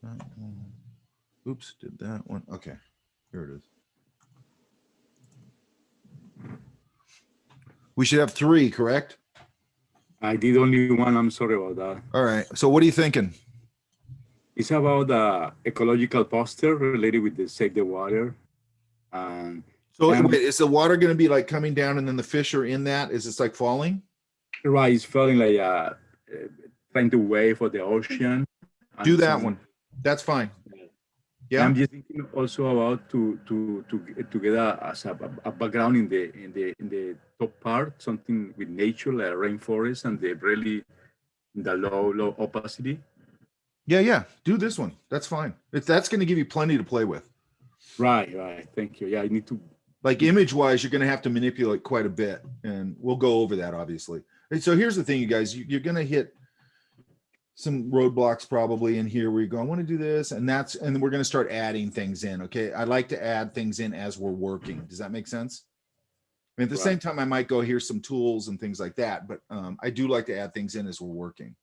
A: That one. Oops, did that one. Okay, here it is. We should have three, correct?
D: I did only one. I'm sorry about that.
A: All right. So what are you thinking?
D: It's about the ecological poster related with the Save the Water.
A: So wait, is the water going to be like coming down and then the fish are in that? Is this like falling?
D: Right, it's feeling like trying to wave for the ocean.
A: Do that one. That's fine. Yeah.
D: I'm just thinking also about to get as a background in the top part, something with nature like a rainforest and the really the low opacity.
A: Yeah. Do this one. That's fine. That's going to give you plenty to play with.
D: Right. Thank you. Yeah, I need to.
A: Like image wise, you're going to have to manipulate quite a bit, and we'll go over that obviously. And so here's the thing, you guys, you're going to hit some roadblocks probably in here where you go, I want to do this, and we're going to start adding things in. Okay, I like to add things in as we're working. Does that make sense? And at the same time, I might go, here's some tools and things like that, but I do like to add things in as we're working.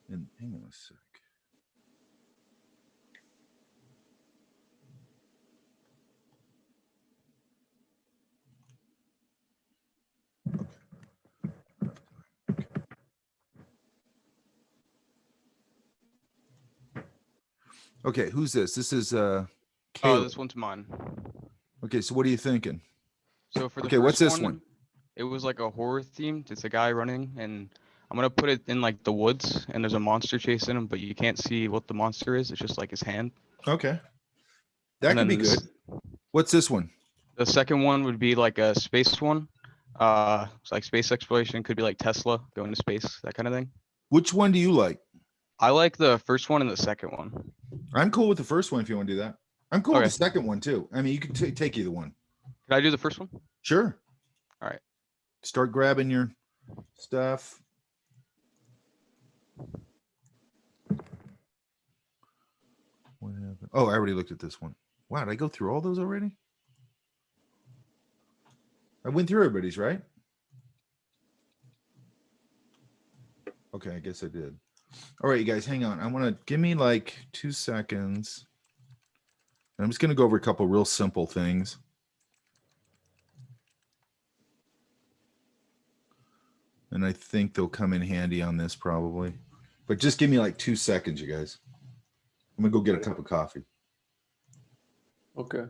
A: And hang on a sec. Okay, who's this? This is
P: Oh,
A: Caleb.
P: this one's mine.
A: Okay, so what are you thinking?
P: So for the
A: Okay, what's
P: first
A: this one?
P: It was like a horror themed. It's a guy running, and I'm gonna put it in like the woods, and there's a monster chasing him, but you can't see what the monster is. It's just like his hand.
A: Okay, that
P: And
A: could be
P: then
A: good. What's this one?
P: The second one would be like a space one. It's like space exploration. Could be like Tesla going to space, that kind of thing.
A: Which one do you like?
P: I like the first one and the second one.
A: I'm cool with the first one if you want to do that. I'm cool with
P: Okay.
A: the second one too. I mean, you can take either one.
P: Can I do the first one?
A: Sure.
P: All right.
A: Start grabbing your stuff. What happened? Oh, I already looked at this one. Wow, did I go through all those already? I went through everybody's, right? Okay, I guess I did. All right, you guys, hang on. I want to give me like 2 seconds. I'm just going to go over a couple real simple things. And I think they'll come in handy on this probably. But just give me like 2 seconds, you guys. I'm going to go get a cup of coffee.
B: Okay.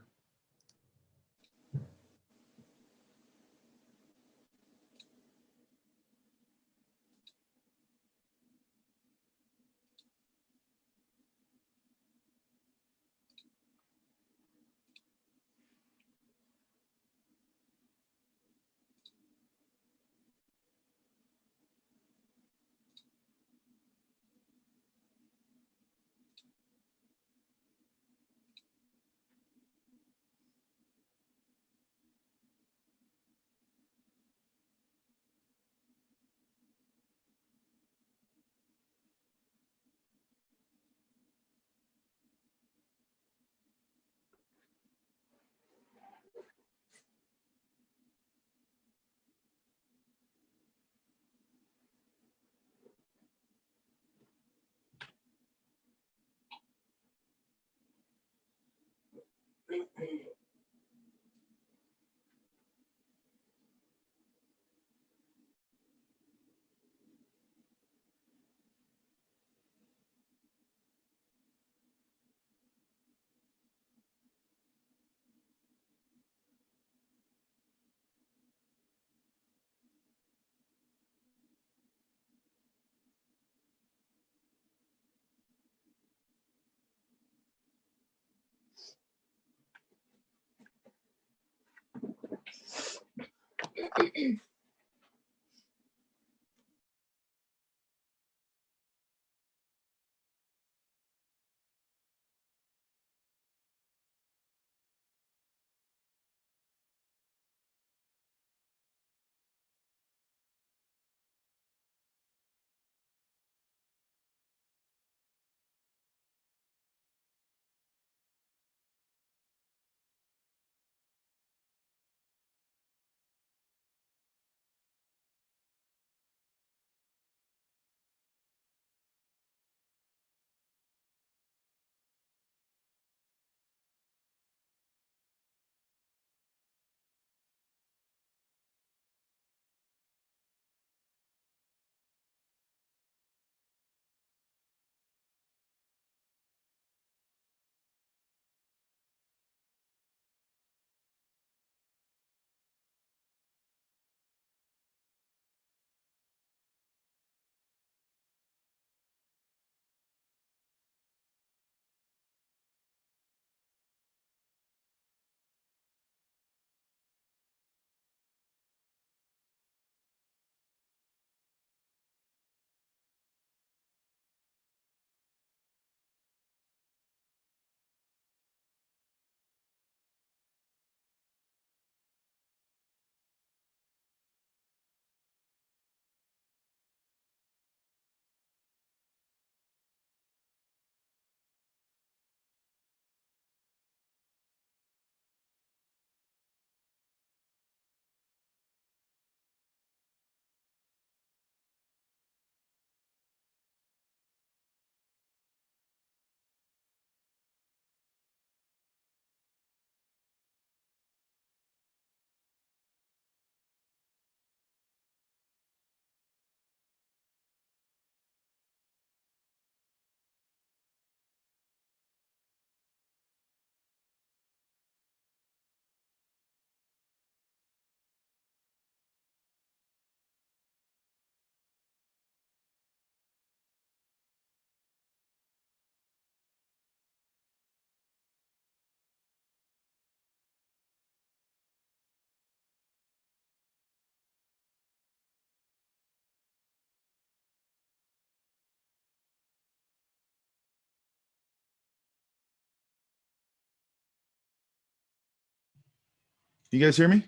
A: You guys hear me?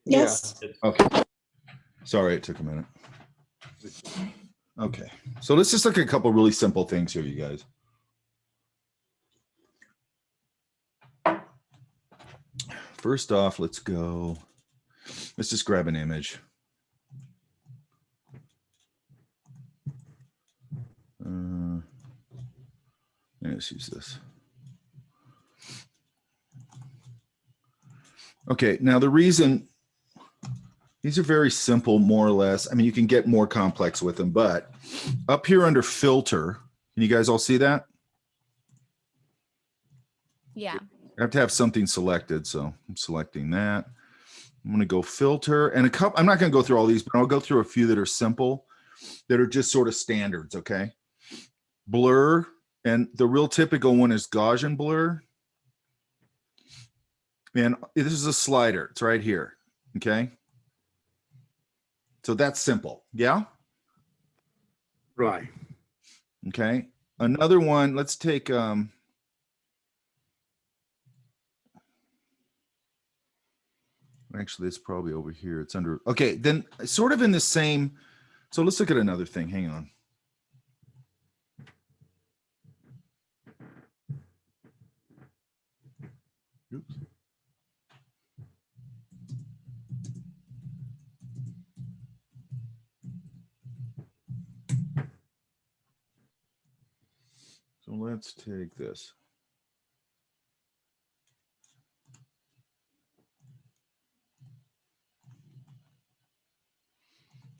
K: Yes.
A: Okay. Sorry, it took a minute. Okay. So let's just look at a couple really simple things here, you guys. First off, let's just grab an image. Let's use this. Okay, now the reason, these are very simple, more or less. I mean, you can get more complex with them, but up here under filter, can you guys all see that?
G: Yeah.
A: I have to have something selected, so I'm selecting that. I'm going to go filter, and a couple. I'm not going to go through all these, but I'll go through a few that are simple, that are just sort of standards. Okay, blur, and the real typical one is Gaussian blur, and this is a slider. It's right here. Okay, so that's simple. Yeah.
D: Right.
A: Okay. Another one. Let's take actually, it's probably over here. It's under. Okay, then sort of in the same. So let's look at another thing. Hang on. Oops. So let's take this.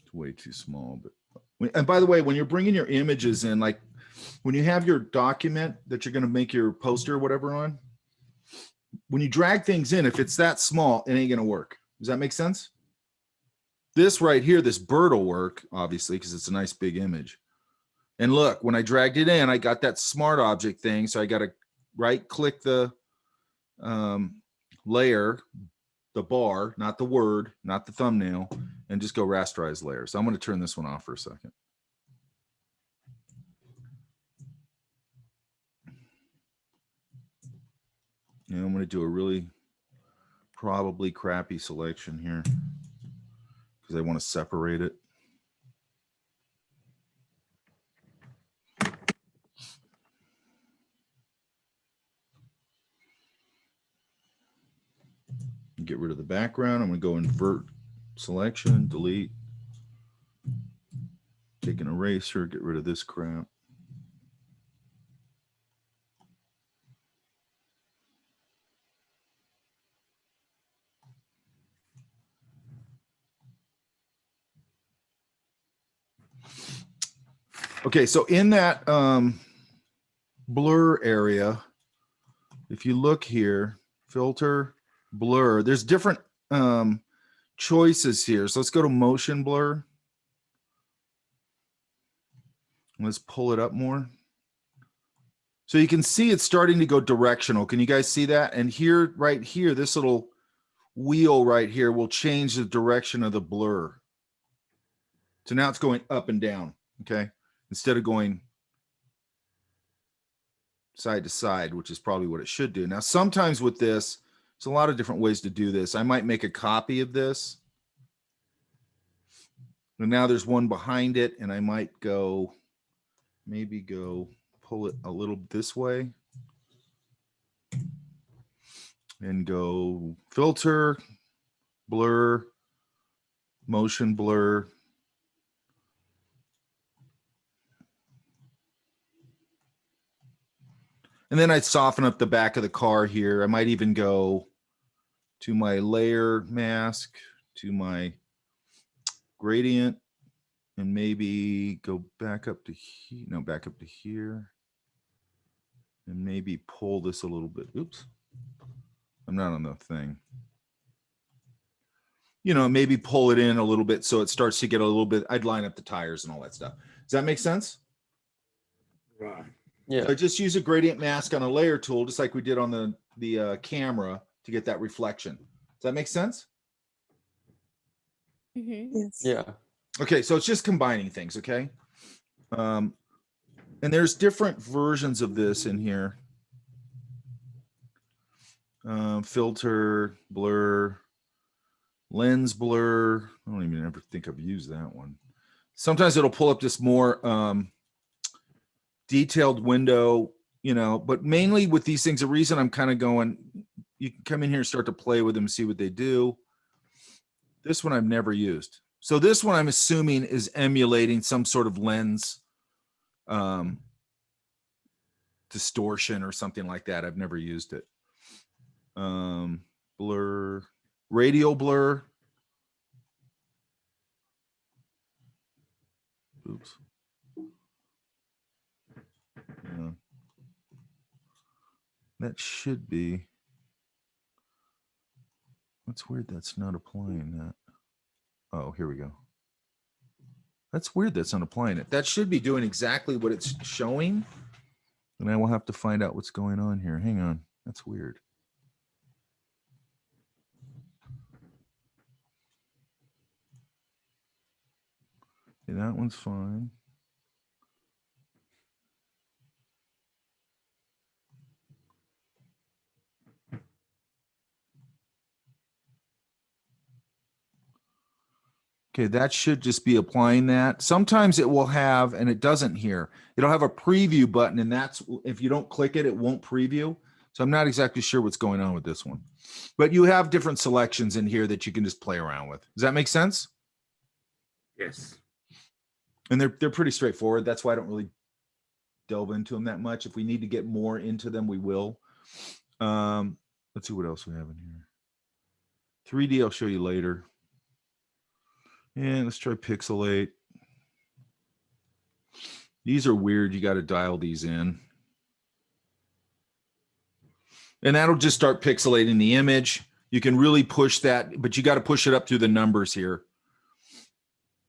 A: It's way too small, but and by the way, when you're bringing your images in, like when you have your document that you're going to make your poster or whatever on, when you drag things in, if it's that small, it ain't going to work. Does that make sense? This right here, this bird will work, obviously, because it's a nice big image. And look, when I dragged it in, I got that smart object thing. So I got to right click the layer, the bar, not the word, not the thumbnail, and just go rasterize layer. So I'm going to turn this one off for a second. And I'm going to do a really probably crappy selection here because I want to separate it. Get rid of the background. I'm going to go invert selection, delete, take an eraser, get rid of this crap. Okay, so in that blur area, if you look here, filter, blur, there's different choices here. So let's go to motion blur. Let's pull it up more. So you can see it's starting to go directional. Can you guys see that? And here, right here, this little wheel right here will change the direction of the blur. So now it's going up and down, okay? Instead of going side to side, which is probably what it should do. Now, sometimes with this, there's a lot of different ways to do this. I might make a copy of this. And now there's one behind it, and I might go, maybe go pull it a little this way and go filter, blur, motion blur. And then I'd soften up the back of the car here. I might even go to my layer mask, to my gradient, and maybe go back up to here. No, back up to here. And maybe pull this a little bit. Oops. I'm not on the thing. You know, maybe pull it in a little bit so it starts to get a little bit. I'd line up the tires and all that stuff. Does that make sense?
B: Right. Yeah.
A: So I just use a gradient mask on a layer tool, just like we did on the camera to get that reflection. Does that make sense?
K: Yes.
B: Yeah.
A: Okay, so it's just combining things, okay? And there's different versions of this in here. Filter, blur, lens blur. I don't even ever think I've used that one. Sometimes it'll pull up this more detailed window, you know, but mainly with these things, the reason I'm kind of going, you can come in here and start to play with them and see what they do. This one I've never used. So this one I'm assuming is emulating some sort of lens distortion or something like that. I've never used it. Blur, radial blur. Oops. Yeah. That should be. That's weird. That's not applying that. Oh, here we go. That's weird. That's not applying it. That should be doing exactly what it's showing. And I will have to find out what's going on here. Hang on. That's weird. Okay, that one's fine. Okay, that should just be applying that. Sometimes it will have, and it doesn't here, it'll have a preview button, and that's, if you don't click it, it won't preview. So I'm not exactly sure what's going on with this one. But you have different selections in here that you can just play around with. Does that make sense?
D: Yes.
A: And they're pretty straightforward. That's why I don't really delve into them that much. If we need to get more into them, we will. Let's see what else we have in here. 3D I'll show you later. And let's try pixelate. These are weird. You got to dial these in. And that'll just start pixelating the image. You can really push that, but you got to push it up through the numbers here.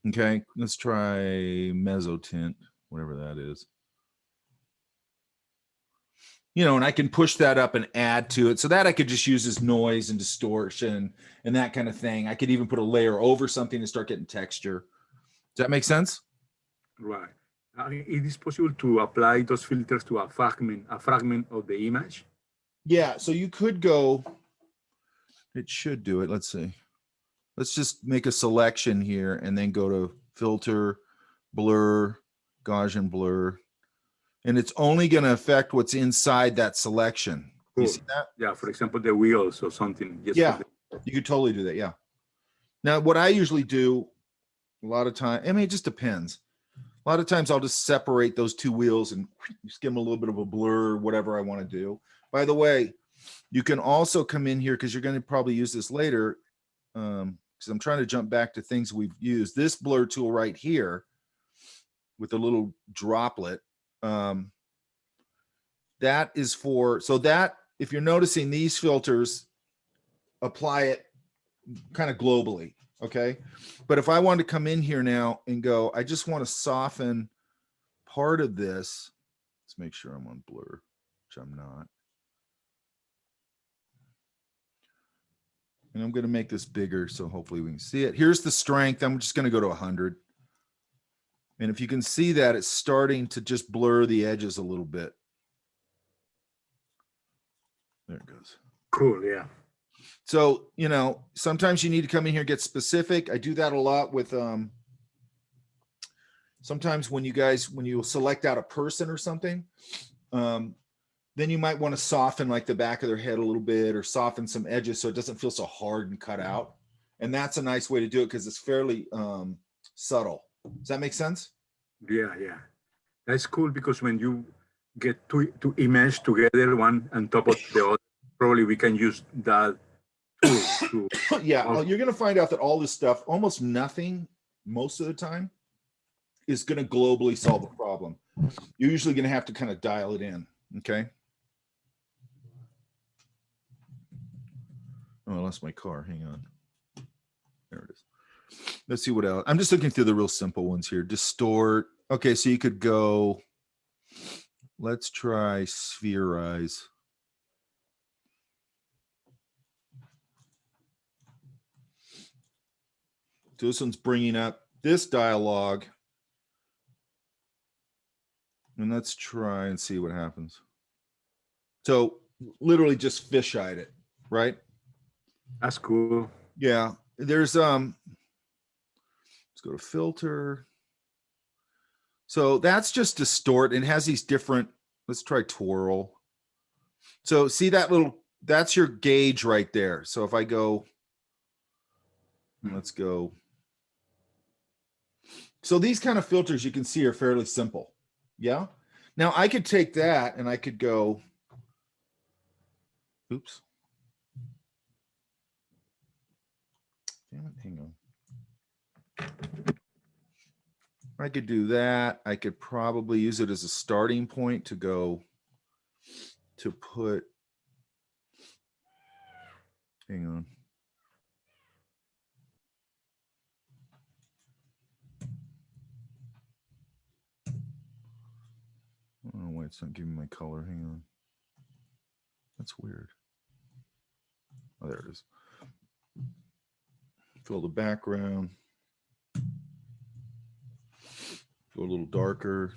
A: Okay, let's try mezzotint, whatever that is. you know, and I can push that up and add to it. So that I could just use as noise and distortion and that kind of thing. I could even put a layer over something and start getting texture. Does that make sense?
D: Right. It is possible to apply those filters to a fragment of the image.
A: Yeah. So you could go, it should do it. Let's see. Let's just make a selection here and then go to filter, blur, Gaussian blur. And it's only going to affect what's inside that selection.
D: Cool.
A: You see that?
D: Yeah, for example, the wheels or something. Just
A: yeah, you could totally do that. Yeah. Now, what I usually do a lot of time, I mean, it just depends. A lot of times I'll just separate those two wheels and just give them a little bit of a blur, whatever I want to do. By the way, you can also come in here because you're going to probably use this later. Because I'm trying to jump back to things we've used. This blur tool right here with a little droplet. That is for, so that if you're noticing these filters, apply it kind of globally, okay? But if I want to come in here now and go, I just want to soften part of this. Let's make sure I'm on blur, which I'm not. And I'm going to make this bigger so hopefully we can see it. Here's the strength. I'm just going to go to 100. And if you can see that, it's starting to just blur the edges a little bit. There it goes.
D: Cool, yeah.
A: So, you know, sometimes you need to come in here and get specific. I do that a lot with, sometimes when you select out a person or something, then you might want to soften like the back of their head a little bit or soften some edges so it doesn't feel so hard and cut out. And that's a nice way to do it because it's fairly subtle. Does that make sense?
D: Yeah, yeah. That's cool because when you get two images together, one on top of the other, probably we can use that tool to
A: yeah, you're going to find out that all this stuff, almost nothing, most of the time, is going to globally solve a problem. You're usually going to have to kind of dial it in, okay? Oh, I lost my car. Hang on. There it is. Let's see what else. I'm just looking through the real simple ones here. Distort. Okay, so you could go, let's try spherize. So this one's bringing up this dialogue. And let's try and see what happens. So literally just fisheyed it, right?
D: That's cool.
A: Yeah, there's let's go to filter. So that's just distort and has these different, let's try twirl. So see that little, that's your gauge right there. So if I go, let's go. So these kind of filters you can see are fairly simple. Yeah. Now I could take that and I could go, oops. Damn it, hang on. I could do that. I could probably use it as a starting point to go to put, hang on. I don't know why it's not giving me my color. Hang on. That's weird. Oh, there it is. Fill the background. Go a little darker.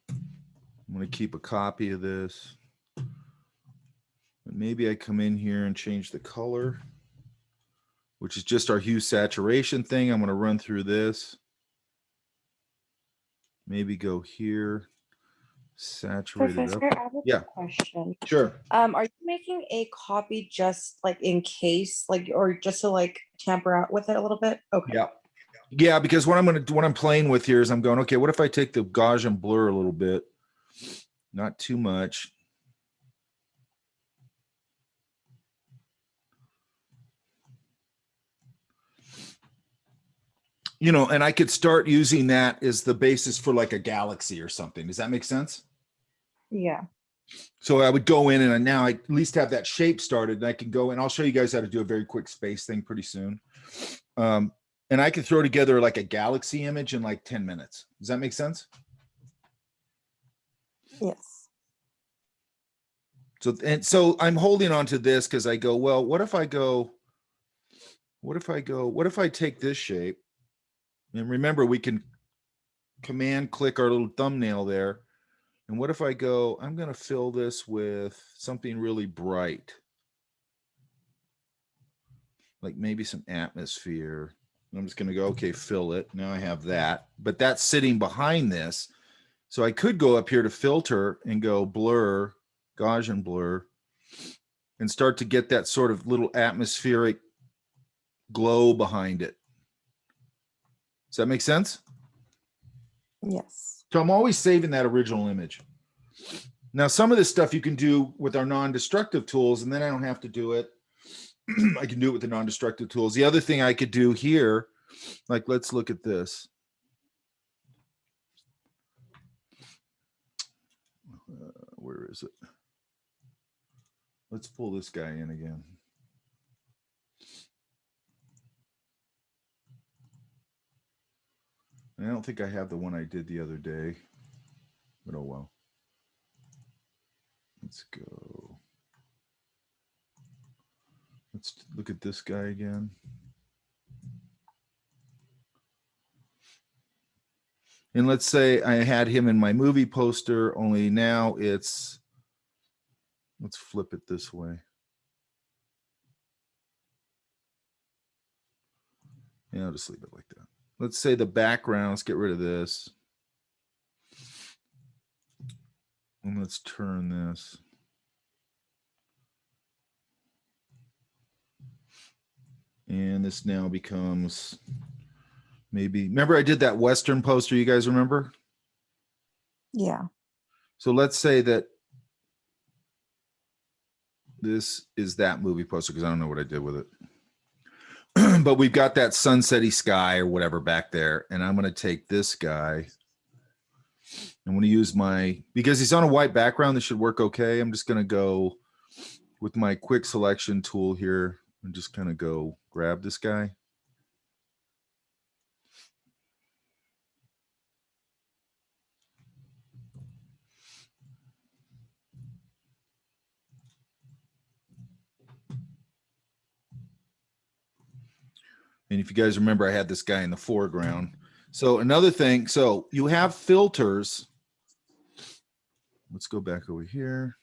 A: I'm going to keep a copy of this. But maybe I come in here and change the color, which is just our hue saturation thing. I'm going to run through this. Maybe go here, saturate it
I: Professor,
A: up.
I: I have a
A: Yeah,
I: question.
A: sure.
I: Are you making a copy just like in case, like, or just to like tamper out with it a little bit? Okay.
A: Yeah. Yeah, because what I'm playing with here is I'm going, okay, what if I take the Gaussian blur a little bit? Not too much. You know, and I could start using that as the basis for like a galaxy or something. Does that make sense?
I: Yeah.
A: So I would go in and now I at least have that shape started and I can go and I'll show you guys how to do a very quick space thing pretty soon. And And I could throw together like a galaxy image in like 10 minutes. Does that make sense?
K: Yes.
A: So I'm holding on to this because I go, well, what if I take this shape? And remember, we can command click our little thumbnail there. And what if I go, I'm going to fill this with something really bright, like maybe some atmosphere. I'm just going to go, okay, fill it. Now I have that, but that's sitting behind this. So I could go up here to filter and go blur, Gaussian blur, and start to get that sort of little atmospheric glow behind it. Does that make sense?
K: Yes.
A: So I'm always saving that original image. Now, some of this stuff you can do with our non-destructive tools, and then I don't have to do it. I can do it with the non-destructive tools. The other thing I could do here, like, let's look at this. Where is it? Let's pull this guy in again. I don't think I have the one I did the other day, but oh well. Let's go. Let's look at this guy again. And let's say I had him in my movie poster, only now it's, let's flip it this way. Yeah, I'll just leave it like that. Let's say the background, let's get rid of this. And let's turn this. And this now becomes maybe, remember I did that Western poster, you guys remember?
K: Yeah.
A: So let's say that this is that movie poster because I don't know what I did with it. But we've got that sunsetty sky or whatever back there. And I'm going to take this guy. I'm going to use because he's on a white background, this should work okay. I'm just going to go with my quick selection tool here and just kind of go grab this guy. And if you guys remember, I had this guy in the foreground. So another thing, so you have filters. Let's go back over here.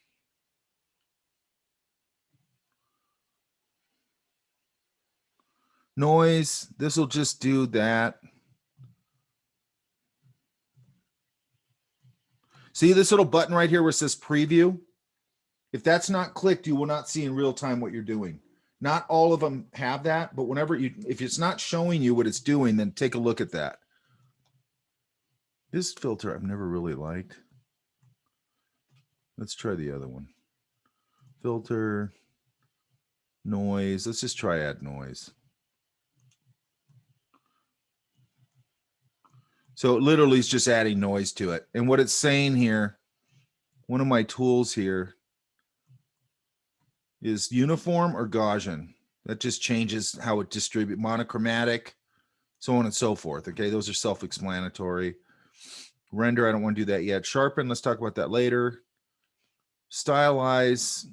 A: Noise, this will just do that. See this little button right here where it says preview? If that's not clicked, you will not see in real time what you're doing. Not all of them have that, but if it's not showing you what it's doing, then take a look at that. This filter I've never really liked. Let's try the other one. Filter, noise. Let's just try add noise. So it literally is just adding noise to it. And what it's saying here, one of my tools here is uniform or Gaussian. That just changes how it distributes, monochromatic, so on and so forth. Okay, those are self-explanatory. Render, I don't want to do that yet. Sharpen, let's talk about that later. Stylize,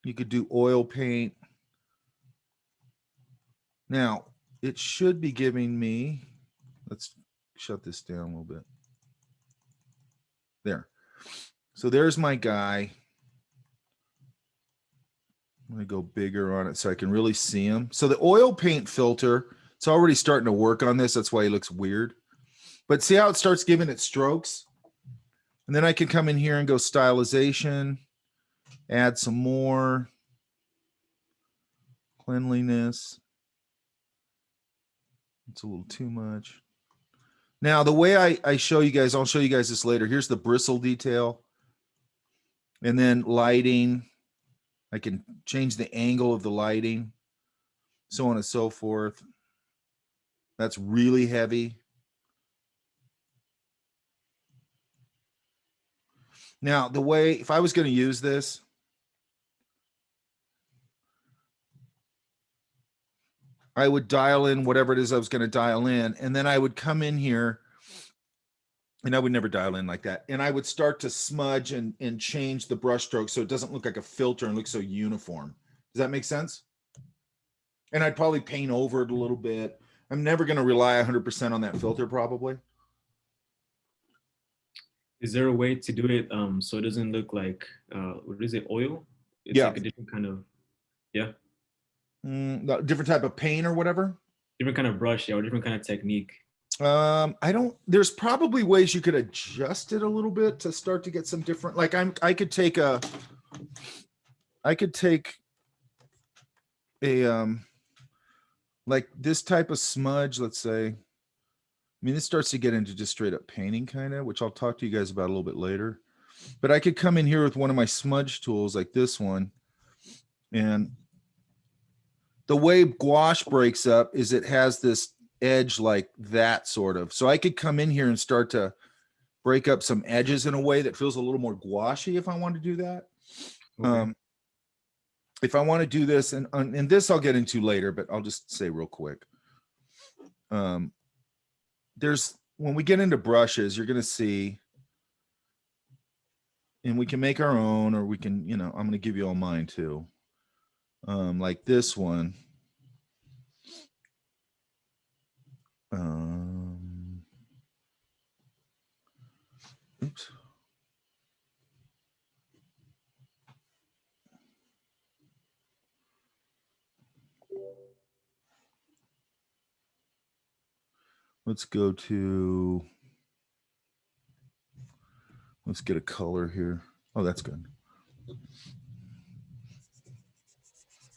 A: you could do oil paint. Now, it should be giving me, let's shut this down a little bit. There. So there's my guy. I'm going to go bigger on it so I can really see him. So the oil paint filter, it's already starting to work on this. That's why he looks weird. But see how it starts giving it strokes? And then I can come in here and go stylization, add some more cleanliness. It's a little too much. Now, the way I show you guys, I'll show you guys this later. Here's the bristle detail. And then lighting. I can change the angle of the lighting, so on and so forth. That's really heavy. Now, the way, if I was going to use this, I would dial in whatever it is I was going to dial in, and then I would come in here, and I would never dial in like that. And I would start to smudge and change the brush stroke so it doesn't look like a filter and look so uniform. Does that make sense? And I'd probably paint over it a little bit. I'm never going to rely 100% on that filter probably.
O: Is there a way to do it so it doesn't look like what is it, oil? It's
A: Yeah.
O: like a different kind of, yeah,
A: Different type of paint or whatever.
O: different kind of brush, yeah, or different kind of technique.
A: I don't, there's probably ways you could adjust it a little bit to start to get some different, like I could take a like this type of smudge, let's say. I mean, this starts to get into just straight up painting kind of, which I'll talk to you guys about a little bit later. But I could come in here with one of my smudge tools like this one. And the way gouache breaks up is it has this edge like that sort of. So I could come in here and start to break up some edges in a way that feels a little more gouache if I want to do that. Okay. If I want to do this, and this I'll get into later, but I'll just say real quick. There's, when we get into brushes, you're going to see, and we can make our own, or we can, I'm going to give you all mine too. Like this one. Oops. Let's go to, let's get a color here. Oh, that's good.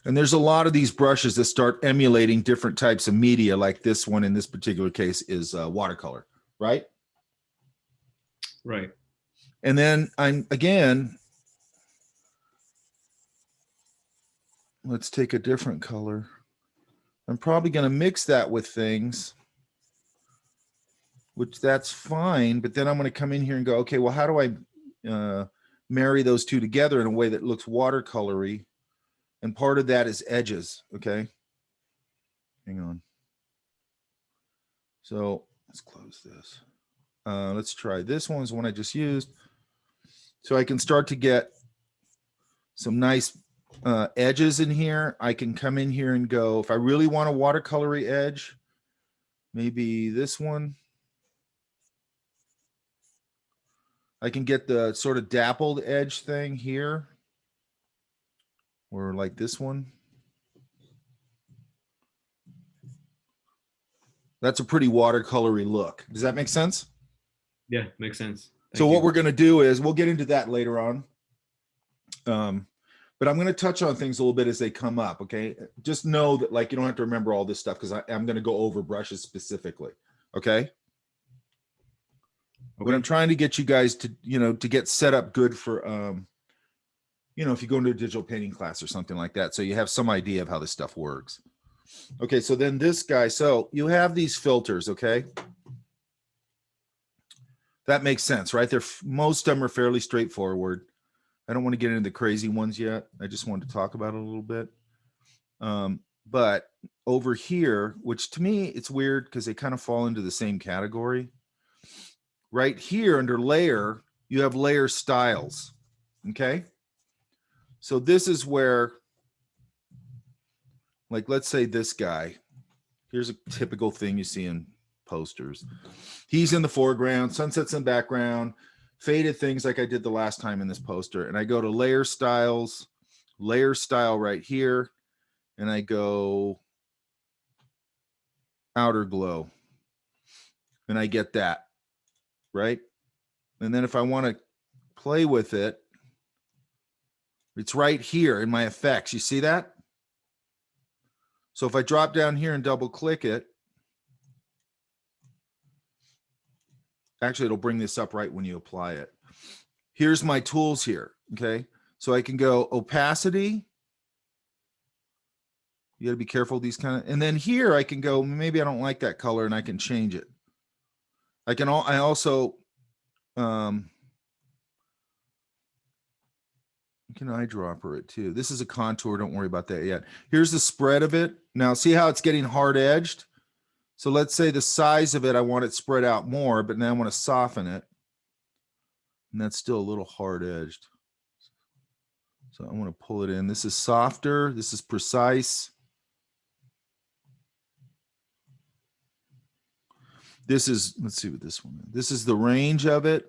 A: And there's a lot of these brushes that start emulating different types of media, like this one in this particular case is watercolor, right?
O: Right.
A: And then again, let's take a different color. I'm probably going to mix that with things, which that's fine. But then I'm going to come in here and go, okay, well, how do I marry those two together in a way that looks watercolory? And part of that is edges. Okay. Hang on. So let's close this. Let's try this one. Is the one I just used. So I can start to get some nice edges in here. I can come in here and go, if I really want a watercolory edge, maybe this one. I can get the sort of dappled edge thing here, or like this one. That's a pretty watercolory look. Does that make sense?
O: Yeah, makes sense.
A: So what we're going to do is, we'll get into that later on. But I'm going to touch on things a little bit as they come up. Okay. Just know that, like, you don't have to remember all this stuff, because I'm going to go over brushes specifically. Okay. But I'm trying to get you guys to, to get set up good for, if you go into a digital painting class or something like that. So you have some idea of how this stuff works. Okay. So then this guy, so you have these filters. Okay. That makes sense, right? Most of them are fairly straightforward. I don't want to get into the crazy ones yet. I just wanted to talk about it a little bit. But over here, which to me, it's weird because they kind of fall into the same category. Right here under layer, you have layer styles. Okay. So this is where, like, let's say this guy, here's a typical thing you see in posters. He's in the foreground, sunsets in the background, faded things like I did the last time in this poster. And I go to layer styles, layer style right here. And I go outer glow. And I get that, right? And then if I want to play with it, it's right here in my effects. You see that? So if I drop down here and double click it, actually, it'll bring this up right when you apply it. Here's my tools here. Okay. So I can go opacity. You got to be careful of these kind of, and then here I can go, maybe I don't like that color and I can change it. I also, you can eyedropper it too. This is a contour. Don't worry about that yet. Here's the spread of it. Now see how it's getting hard edged? So let's say the size of it, I want it spread out more, but now I want to soften it. And that's still a little hard edged. So I want to pull it in. This is softer. This is precise. This is, let's see what this one is. This is the range of it.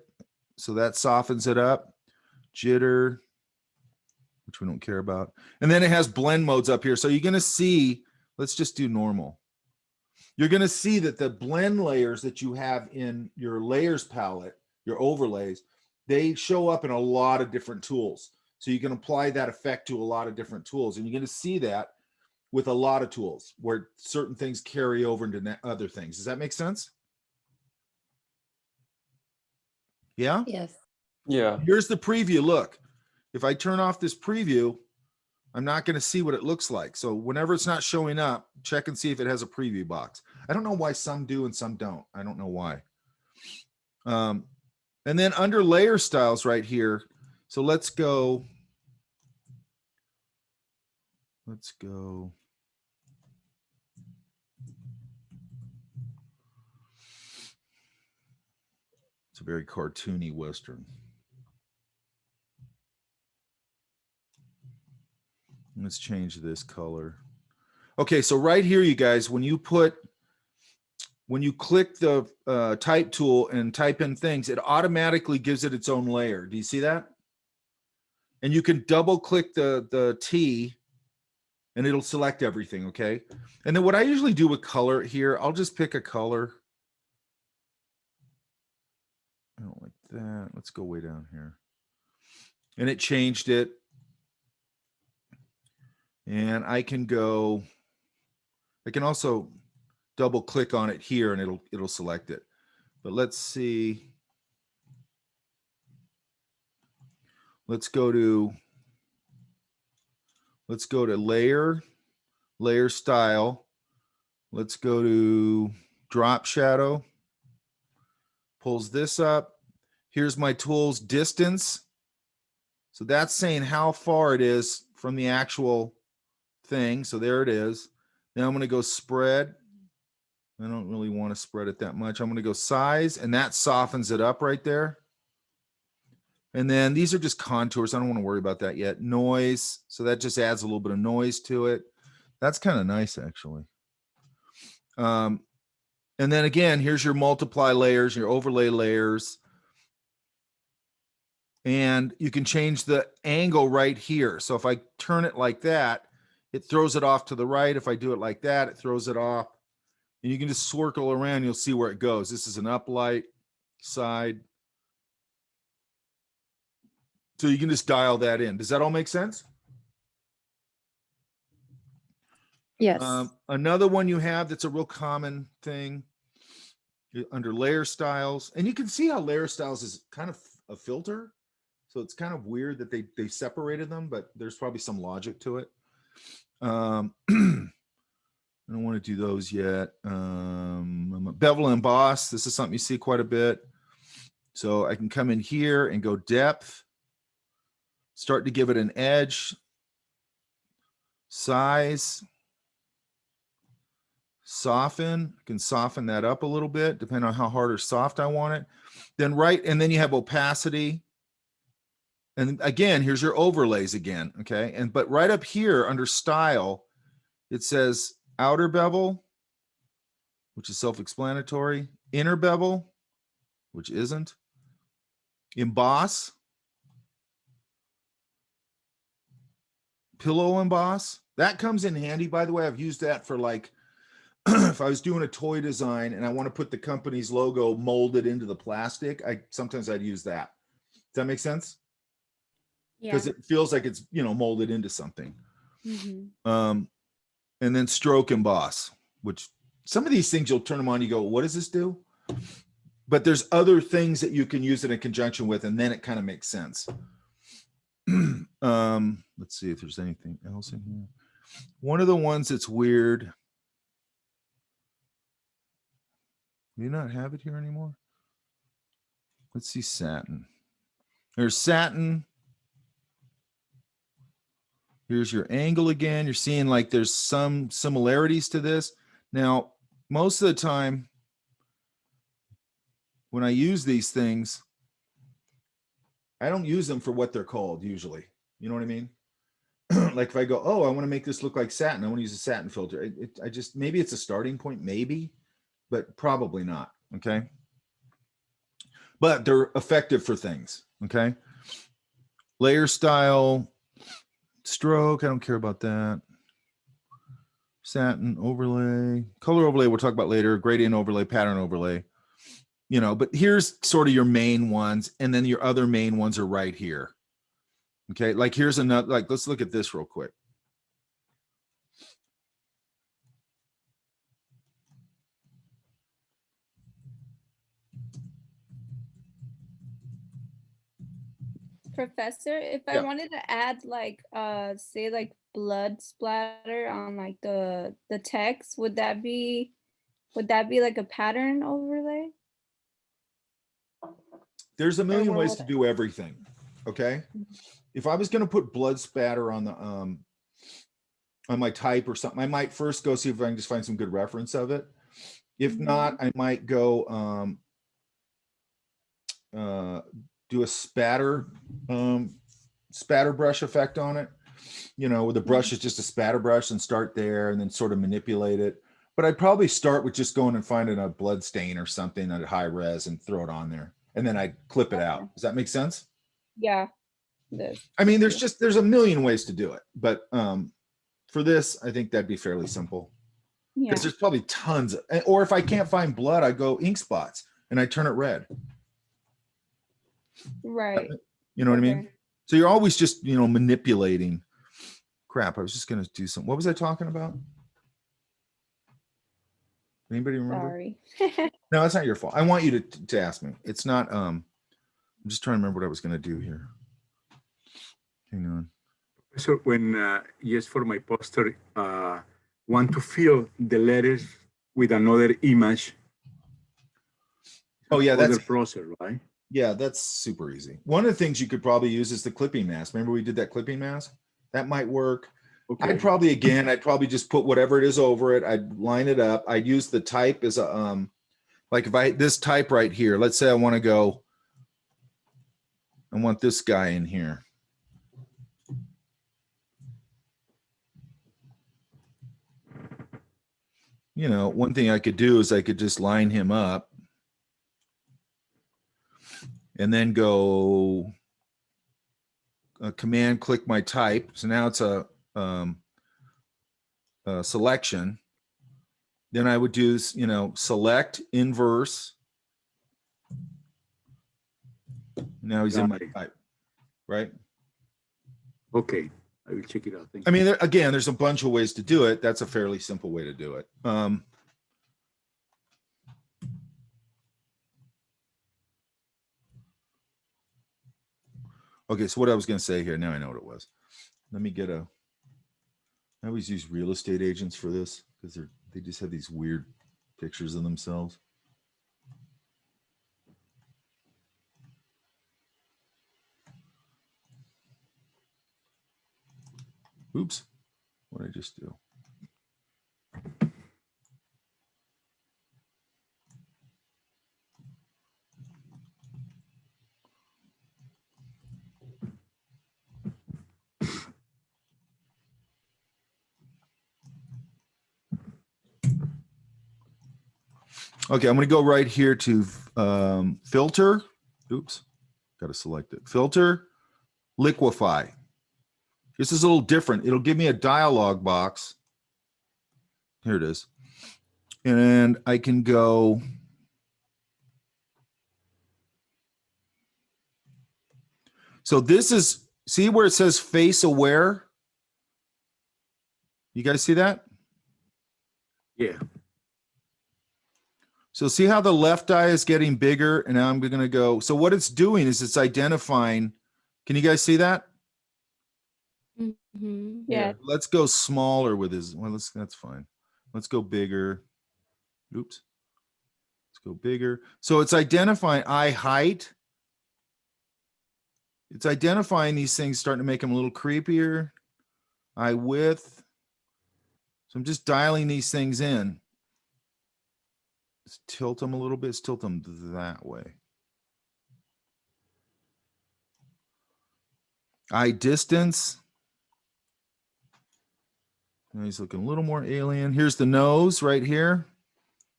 A: So that softens it up. Jitter, which we don't care about. And then it has blend modes up here. So you're going to see, let's just do normal. You're going to see that the blend layers that you have in your layers palette, your overlays, they show up in a lot of different tools. So you can apply that effect to a lot of different tools. And you're going to see that with a lot of tools where certain things carry over into other things. Does that make sense? Yeah?
I: Yes.
B: Yeah.
A: Here's the preview. Look, if I turn off this preview, I'm not going to see what it looks like. So whenever it's not showing up, check and see if it has a preview box. I don't know why some do and some don't. I don't know why. And then under layer styles right here. So let's go. Let's go. It's a very cartoony Western. Let's change this color. Okay, so right here, you guys, when you click the type tool and type in things, it automatically gives it its own layer. Do you see that? And you can double click the T and it'll select everything, okay? And then what I usually do with color here, I'll just pick a color. I don't like that. Let's go way down here. And it changed it. And I can also double click on it here and it'll select it. But let's see. Let's go to layer style. Let's go to drop shadow. Pulls this up. Here's my tools distance. So that's saying how far it is from the actual thing. So there it is. Now I'm going to go spread. I don't really want to spread it that much. I'm going to go size, and that softens it up right there. And then these are just contours. I don't want to worry about that yet. Noise. So that just adds a little bit of noise to it. That's kind of nice, actually. And then again, here's your multiply layers, your overlay layers. And you can change the angle right here. So if I turn it like that, it throws it off to the right. If I do it like that, it throws it off. And you can just swirl around. You'll see where it goes. This is an uplight side. So you can just dial that in. Does that all make sense?
I: Yes.
A: Another one you have that's a real common thing under layer styles. And you can see how layer styles is kind of a filter. So it's kind of weird that they separated them, but there's probably some logic to it. I don't want to do those yet. Bevel and emboss. This is something you see quite a bit. So I can come in here and go depth. Start to give it an edge. Size. Soften. I can soften that up a little bit, depending on how hard or soft I want it. Then and then you have opacity. And again, here's your overlays again, okay? But right up here under style, it says outer bevel, which is self-explanatory, inner bevel, which isn't, emboss, pillow emboss. That comes in handy, by the way. I've used that for like, if I was doing a toy design and I want to put the company's logo molded into the plastic, sometimes I'd use that. Does that make sense? Because it feels like it's, molded into something. And then stroke emboss, which some of these things you'll turn them on, you go, what does this do? But there's other things that you can use it in conjunction with, and then it kind of makes sense. Let's see if there's anything else in here. One of the ones that's weird. Do you not have it here anymore? Let's see satin. There's satin. Here's your angle again. You're seeing like there's some similarities to this. Now, most of the time when I use these things, I don't use them for what they're called usually. You know what I mean? Like if I go, oh, I want to make this look like satin, I want to use a satin filter. I just, maybe it's a starting point, maybe, but probably not. Okay. But they're effective for things. Okay. Layer style, stroke. I don't care about that. Satin overlay, color overlay. We'll talk about later. Gradient overlay, pattern overlay, you know, but here's sort of your main ones. And then your other main ones are right here. Okay. Like here's another, like, let's look at this real quick.
N: Professor, if I
A: Yeah.
N: wanted to add like say like blood splatter on like the text, would that be like a pattern overlay?
A: There's a million
N: where
A: ways
N: would
A: to
N: I-
A: do everything. Okay. If I was going to put blood spatter on the on my type or something, I might first go see if I can just find some good reference of it. If not, I might go do a spatter brush effect on it, you know, where the brush is just a spatter brush, and start there and then sort of manipulate it. But I'd probably start with just going and finding a blood stain or something at high res and throw it on there, and then I'd clip it out. Does that make sense?
N: Yeah.
A: I mean, there's a million ways to do it, but for this, I think that'd be fairly simple,
N: Yeah.
A: because there's probably tons of, or if I can't find blood, I go ink spots and I turn it red.
N: Right.
A: You know what I mean?
N: Okay.
A: So you're always just, you know, manipulating. Crap, I was just gonna do something. What was I talking about? Anybody remember?
N: Sorry.
A: No, it's not your fault. I want you to ask me. It's not. I'm just trying to remember what I was gonna do here. Hang on.
D: So when yes, for my poster, want to fill the letters with another image.
A: Oh yeah, that's
D: other process, right?
A: Yeah, that's super easy. One of the things you could probably use is the clipping mask. Remember we did that clipping mask? That might work.
D: Okay.
A: I'd probably just put whatever it is over it. I'd line it up. I'd use the type as a like if this type right here, let's say I want this guy in here. You know, one thing I could do is I could just line him up and then go command click my type. So now it's a selection. Then I would do, you know, select inverse. Now he's in my type, right?
D: Okay, I will check it out. Thank
A: I mean, again, there's a bunch of ways to do it. That's a fairly simple way to do it. Okay, so what I was going to say here, now I know what it was. Let me get I always use real estate agents for this because they just have these weird pictures of themselves. Oops, what did I just do? Okay, I'm going to go right here to filter. Oops, got to select it. Filter, liquefy. This is a little different. It'll give me a dialog box. Here it is. And I can go. So this is, see where it says face aware? You guys see that?
D: Yeah.
A: So see how the left eye is getting bigger, and now I'm going to go. So what it's doing is it's identifying. Can you guys see that?
N: Yeah.
A: Let's go smaller with his. Well, that's fine. Let's go bigger. Oops. Let's go bigger. So it's identifying eye height. It's identifying these things, starting to make them a little creepier. eye width. So I'm just dialing these things in. Let's tilt them a little bit. Let's tilt them that way. Eye distance. Now he's looking a little more alien. Here's the nose right here.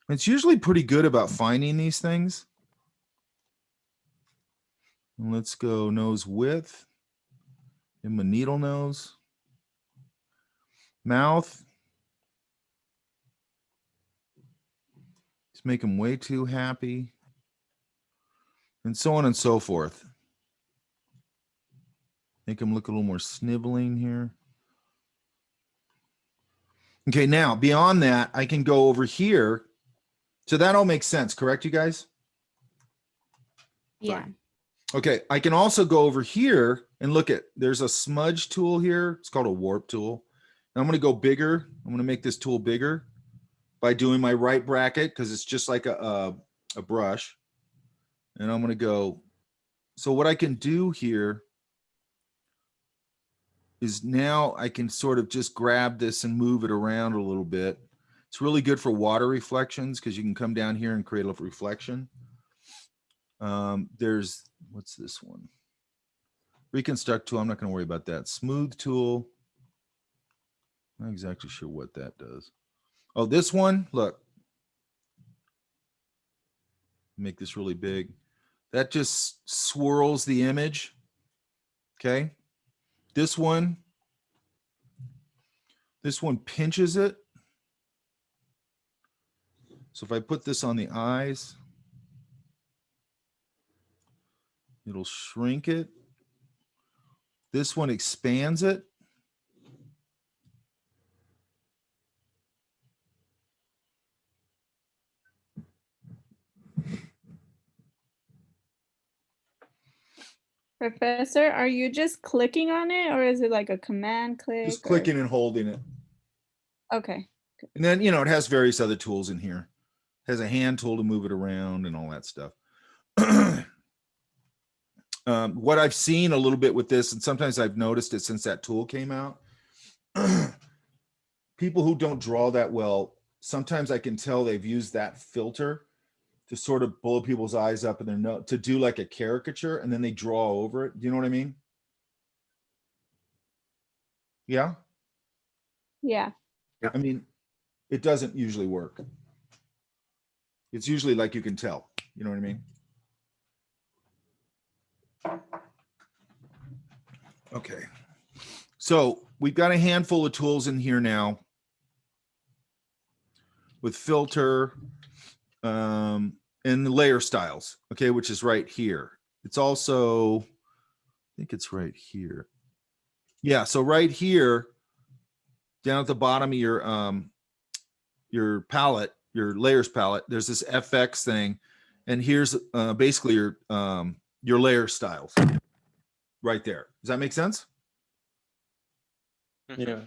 A: It's usually pretty good about finding these things. And let's go nose width. Give him a needle nose. Mouth. Just make him way too happy. And so on and so forth. Make him look a little more sniveling here. Okay, now beyond that, I can go over here. So that all makes sense, correct, you guys?
G: Yeah.
A: Okay, I can also go over here and look at, there's a smudge tool here. It's called a warp tool. And I'm going to go bigger. I'm going to make this tool bigger by doing my right bracket because it's just like a brush. And I'm going to go, so what I can do here is now I can sort of just grab this and move it around a little bit. It's really good for water reflections because you can come down here and create a reflection. There's, what's this one? Reconstruct tool, I'm not going to worry about that. Smooth tool. I'm not exactly sure what that does. Oh, this one, look. Make this really big. That just swirls the image. Okay. This one pinches it. So if I put this on the eyes, it'll shrink it. This one expands it.
N: Professor, are you just clicking on it or is it like a command click?
A: Just clicking and holding it.
N: Okay.
A: And then, it has various other tools in here. It has a hand tool to move it around and all that stuff. What I've seen a little bit with this, and sometimes I've noticed it since that tool came out, people who don't draw that well, sometimes I can tell they've used that filter to sort of blow people's eyes up in their nose to do like a caricature, and then they draw over it. Do you know what I mean? Yeah.
N: Yeah.
A: I mean, it doesn't usually work. It's usually like you can tell. You know what I mean? Okay. So we've got a handful of tools in here now with filter and the layer styles, okay, which is right here. It's also, I think it's right here. Yeah, so right here, down at the bottom of your palette, your layers palette, there's this FX thing, and here's basically your layer styles right there. Does that make sense?
B: Yeah.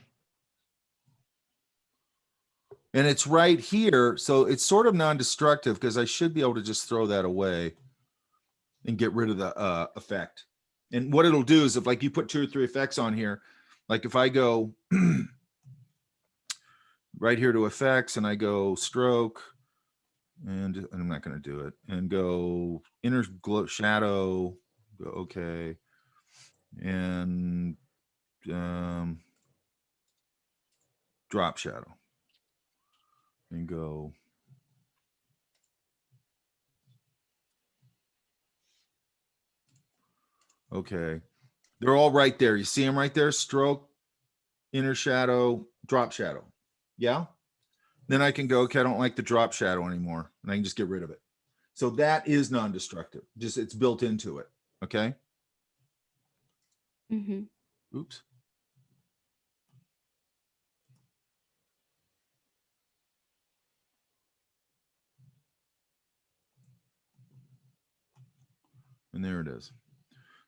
A: And it's right here, so it's sort of non-destructive because I should be able to just throw that away and get rid of the effect. And what it'll do is if like you put 2 or 3 effects on here, like if I go right here to effects and I go stroke, and I'm not going to do it, and go inner glow shadow, go okay, and drop shadow, and go okay. They're all right there. You see them right there? Stroke, inner shadow, drop shadow. Yeah. Then I can go, okay, I don't like the drop shadow anymore. And I can just get rid of it. So that is non-destructive. Just it's built into it. Okay.
G: Mm-hmm.
A: Oops. And there it is.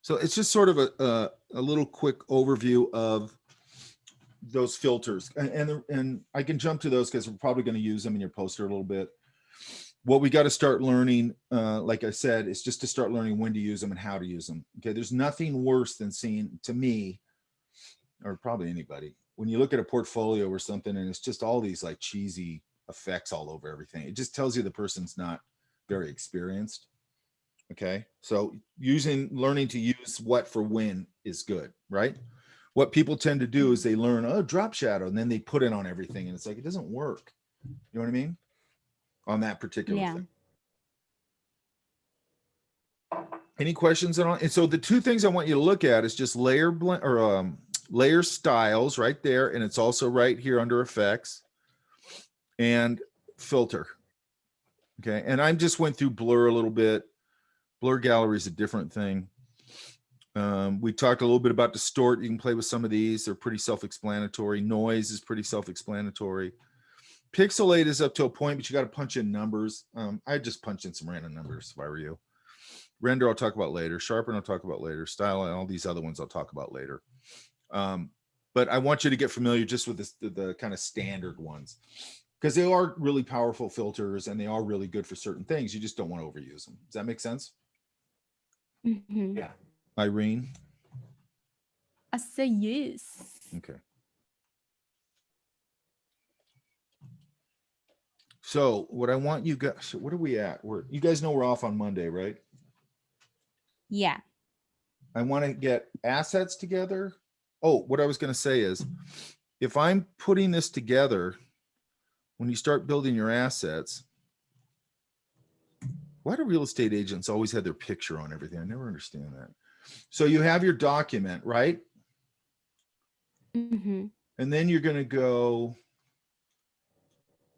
A: So it's just sort of a little quick overview of those filters. And I can jump to those because we're probably going to use them in your poster a little bit. What we got to start learning, like I said, is just to start learning when to use them and how to use them. Okay, there's nothing worse than seeing, to me, or probably anybody, when you look at a portfolio or something and it's just all these like cheesy effects all over everything, it just tells you the person's not very experienced. Okay. So learning to use what for when is good, right? What people tend to do is they learn, oh, drop shadow, and then they put it on everything. And it's like, it doesn't work. You know what I mean? On that particular thing. Any questions on? And so the two things I want you to look at is just layer blend or layer styles right there. And it's also right here under effects and filter. Okay. And I just went through blur a little bit. Blur gallery is a different thing. We talked a little bit about distort. You can play with some of these. They're pretty self-explanatory. Noise is pretty self-explanatory. Pixelate is up to a point, but you got to punch in numbers. I just punch in some random numbers if I were you. Render I'll talk about later. Sharpen I'll talk about later. Style and all these other ones I'll talk about later. But I want you to get familiar just with the kind of standard ones, because they are really powerful filters and they are really good for certain things. You just don't want to overuse them. Does that make sense? Yeah. Irene?
Q: I say yes.
A: Okay. So what I want you guys, so what are we at? You guys know we're off on Monday, right?
Q: Yeah.
A: I want to get assets together. Oh, what I was going to say is, if I'm putting this together, when you start building your assets, why do real estate agents always have their picture on everything? I never understand that. So you have your document, right?
Q: Mm-hmm.
A: And then you're going to go,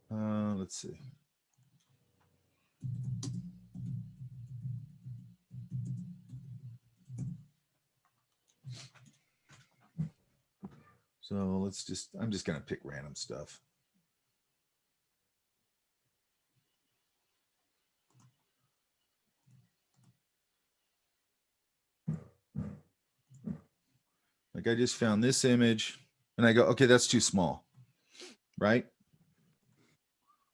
A: let's see. So I'm just going to pick random stuff. Like I just found this image and I go, okay, that's too small, right?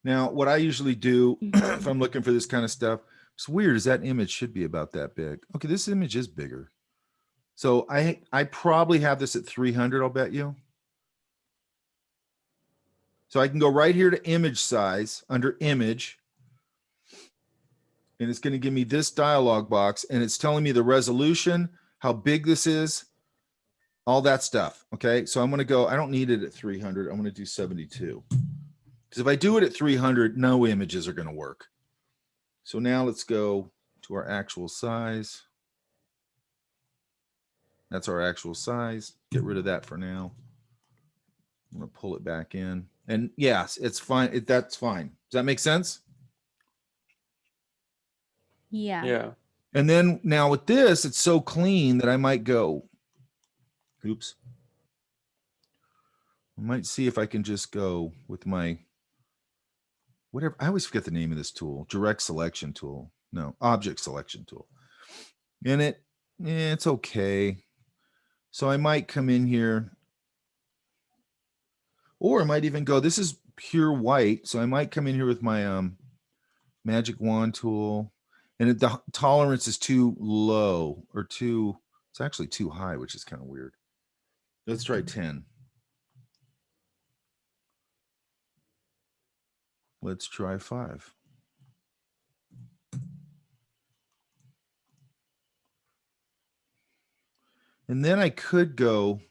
A: Now, what I usually do if I'm looking for this kind of stuff, it's weird is that image should be about that big. Okay, this image is bigger. So I probably have this at 300, I'll bet you. So I can go right here to image size under image. And it's going to give me this dialog box and it's telling me the resolution, how big this is, all that stuff. Okay. So I'm going to go, I don't need it at 300. I'm going to do 72. Because if I do it at 300, no images are going to work. So now let's go to our actual size. That's our actual size. Get rid of that for now. I'm going to pull it back in. And yes, it's fine. That's fine. Does that make sense?
Q: Yeah.
B: Yeah.
A: And then now with this, it's so clean that I might go, oops. I might see if I can just go with my, whatever. I always forget the name of this tool. Direct selection tool. No, object selection tool. And it's okay. So I might come in here, or I might even go, this is pure white. So I might come in here with my magic wand tool, and the tolerance is too low or it's actually too high, which is kind of weird. Let's try 10. Let's try 5. And then I could go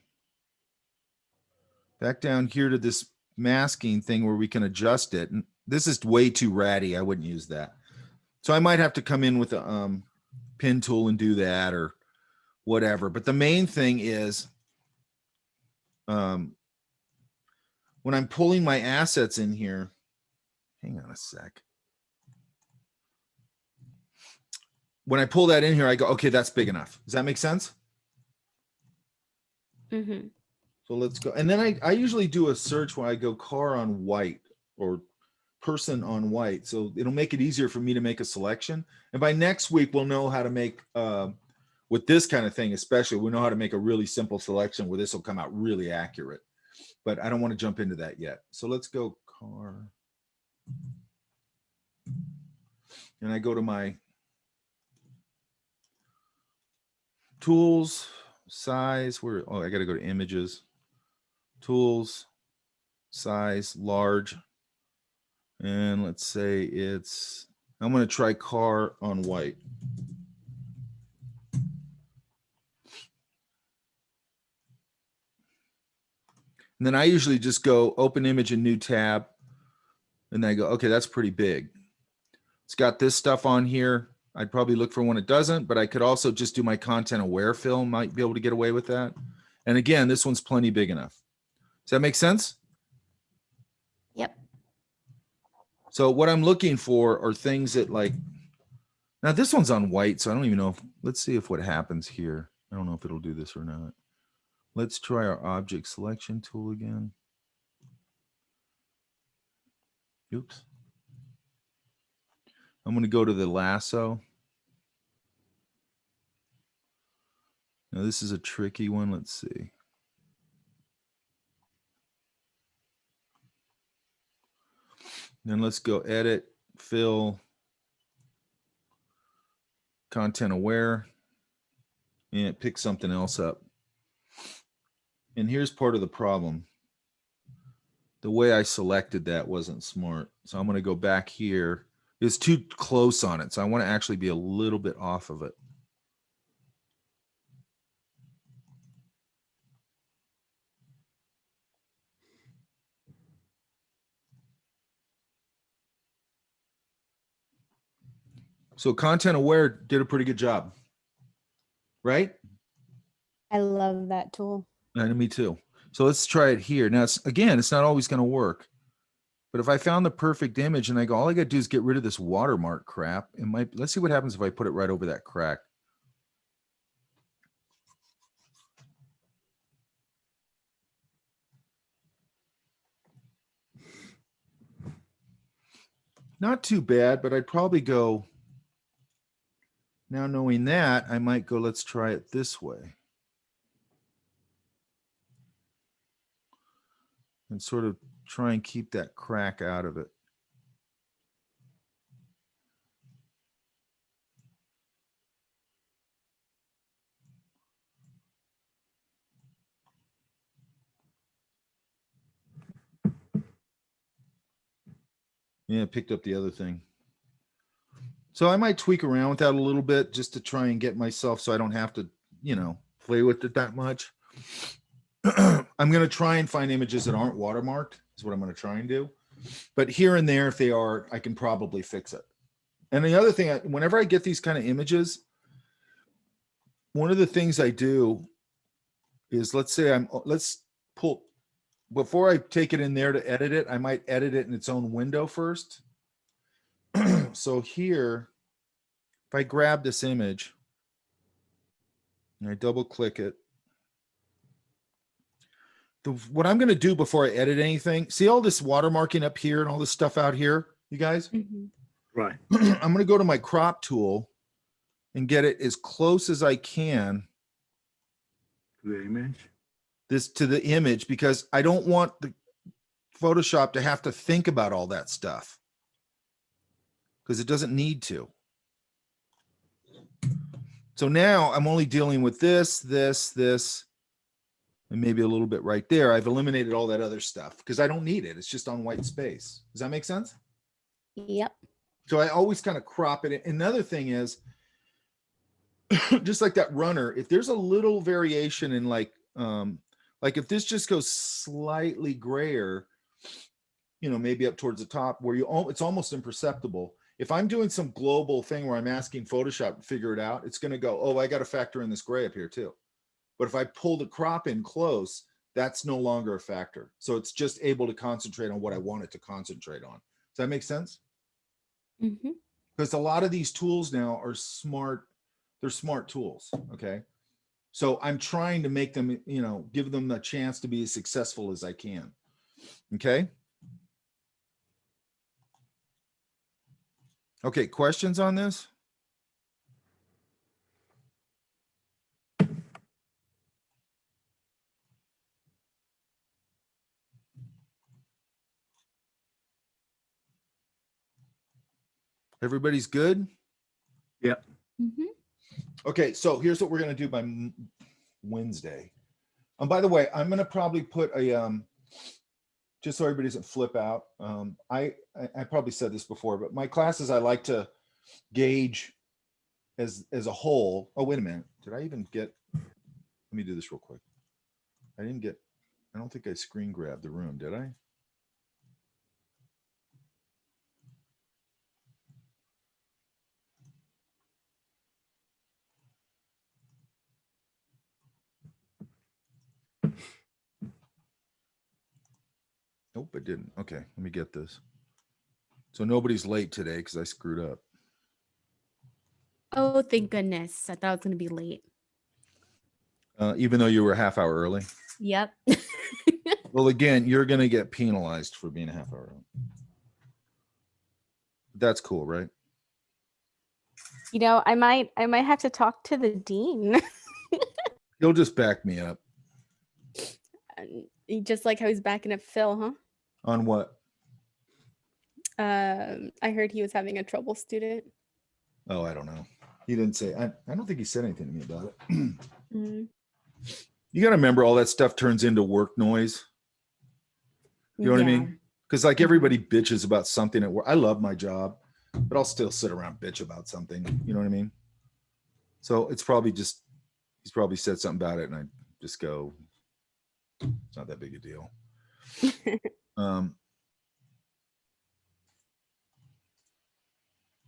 A: back down here to this masking thing where we can adjust it. And this is way too ratty. I wouldn't use that. So I might have to come in with a pen tool and do that or whatever. But the main thing is when I'm pulling my assets in here, hang on a sec. When I pull that in here, I go, okay, that's big enough. Does that make sense?
Q: Mm-hmm.
A: So let's go. And then I usually do a search when I go car on white or person on white. So it'll make it easier for me to make a selection. And by next week, we'll know how to make, with this kind of thing, especially, we know how to make a really simple selection where this will come out really accurate. But I don't want to jump into that yet. So let's go car. And I go to my tools, size, I got to go to images. tools, size, large. And let's say I'm going to try car on white. And then I usually just go open image and new tab. And then I go, okay, that's pretty big. It's got this stuff on here. I'd probably look for one it doesn't, but I could also just do my content aware fill, might be able to get away with that. And again, this one's plenty big enough. Does that make sense?
G: Yep.
A: So what I'm looking for are things that like, now this one's on white, so I don't even know if, let's see if what happens here. I don't know if it'll do this or not. Let's try our object selection tool again. Oops. I'm going to go to the lasso. Now this is a tricky one. Let's see. Then let's go edit, fill, content aware, and it picks something else up. And here's part of the problem. The way I selected that wasn't smart. So I'm going to go back here. It's too close on it. So I want to actually be a little bit off of it. So content aware did a pretty good job, right?
Q: I love that tool.
A: And me too. So let's try it here. Now, again, it's not always going to work. But if I found the perfect image and I go, all I got to do is get rid of this watermark crap. It might, let's see what happens if I put it right over that crack. Not too bad, but I'd probably go, now knowing that, I might go, let's try it this way. And sort of try and keep that crack out of it. Yeah, it picked up the other thing. So I might tweak around with that a little bit just to try and get myself so I don't have to, play with it that much. I'm going to try and find images that aren't watermarked is what I'm going to try and do. But here and there, if they are, I can probably fix it. And the other thing, whenever I get these kind of images, one of the things I do is let's pull, before I take it in there to edit it, I might edit it in its own window first. So here, if I grab this image and I double click it, what I'm going to do before I edit anything, see all this watermarking up here and all this stuff out here, you guys?
Q: Mm-hmm.
D: Right.
A: I'm going to go to my crop tool and get it as close as I can
D: To the image.
A: to the image, because I don't want the Photoshop to have to think about all that stuff because it doesn't need to. So now I'm only dealing with this, and maybe a little bit right there. I've eliminated all that other stuff because I don't need it. It's just on white space. Does that make sense?
Q: Yep.
A: So I always kind of crop it. Another thing is, just like that runner, if there's a little variation in like if this just goes slightly grayer, maybe up towards the top where it's almost imperceptible. If I'm doing some global thing where I'm asking Photoshop to figure it out, it's going to go, oh, I got to factor in this gray up here too. But if I pull the crop in close, that's no longer a factor. So it's just able to concentrate on what I want it to concentrate on. Does that make sense?
Q: Mm-hmm.
A: Because a lot of these tools now are smart. They're smart tools. Okay. So I'm trying to make them, give them the chance to be as successful as I can. Okay. Okay. Questions on this? Everybody's good?
D: Yeah.
Q: Mm-hmm.
A: Okay, so here's what we're going to do by Wednesday. By the way, I'm gonna probably put a just so everybody doesn't flip out. I probably said this before, but my classes I like to gauge as a whole. Oh, wait a minute. Did I even get? Let me do this real quick. I didn't get. I don't think I screen grabbed the room, did I? Nope, I didn't. Okay, let me get this. So nobody's late today because I screwed up.
Q: Oh, thank goodness. I thought I was going to be late.
A: Even though you were a half hour early.
Q: Yep.
A: Well, again, you're going to get penalized for being a half hour early. That's cool, right?
Q: You know, I might have to talk to the dean.
A: He'll just back me up.
Q: Just like how he's backing up Phil, huh?
A: On what?
Q: I heard he was having a trouble student.
A: Oh, I don't know. He didn't say. I don't think he said anything to me about it.
Q: Mm.
A: You got to remember all that stuff turns into work noise. You know what I mean? Because like everybody bitches about something at work. I love my job, but I'll still sit around bitch about something. You know what I mean? So it's probably just, he's probably said something about it and I just go, it's not that big a deal.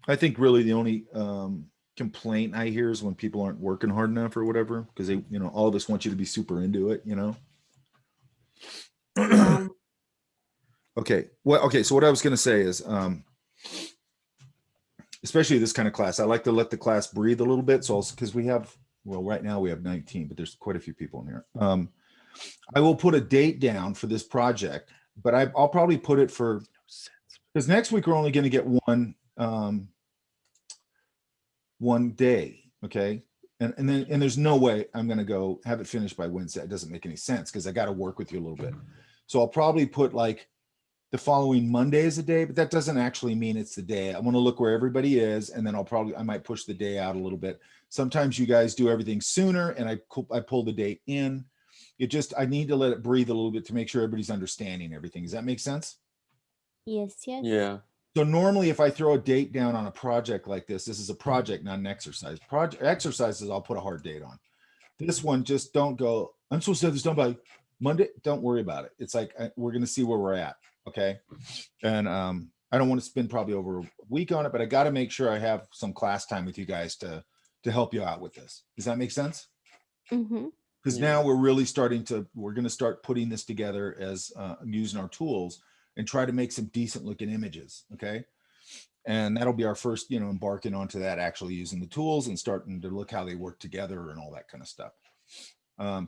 A: I think really the only complaint I hear is when people aren't working hard enough or whatever, because they, you know, all of us want you to be super into it, you know? Okay. Well, okay. So what I was going to say is, especially this kind of class, I like to let the class breathe a little bit. So because we have, well, right now we have 19, but there's quite a few people in here. I will put a date down for this project, but I'll probably put it for, because next week we're only going to get one day. Okay. And there's no way I'm going to go have it finished by Wednesday. It doesn't make any sense because I got to work with you a little bit. So I'll probably put like the following Monday is a day, but that doesn't actually mean it's the day. I want to look where everybody is, and then I might push the day out a little bit. Sometimes you guys do everything sooner, and I pull the date in. I need to let it breathe a little bit to make sure everybody's understanding everything. Does that make sense?
Q: Yes, yes.
B: Yeah.
A: So normally if I throw a date down on a project like this is a project, not an exercise. Exercises, I'll put a hard date on. This one, just don't go, I'm supposed to have this done by Monday. Don't worry about it. It's like, we're going to see where we're at. Okay. And I don't want to spend probably over a week on it, but I got to make sure I have some class time with you guys to help you out with this. Does that make sense?
Q: Mm-hmm.
A: Because now we're really we're going to start putting this together as using our tools and try to make some decent looking images. Okay. And that'll be our first, embarking onto that, actually using the tools and starting to look how they work together and all that kind of stuff.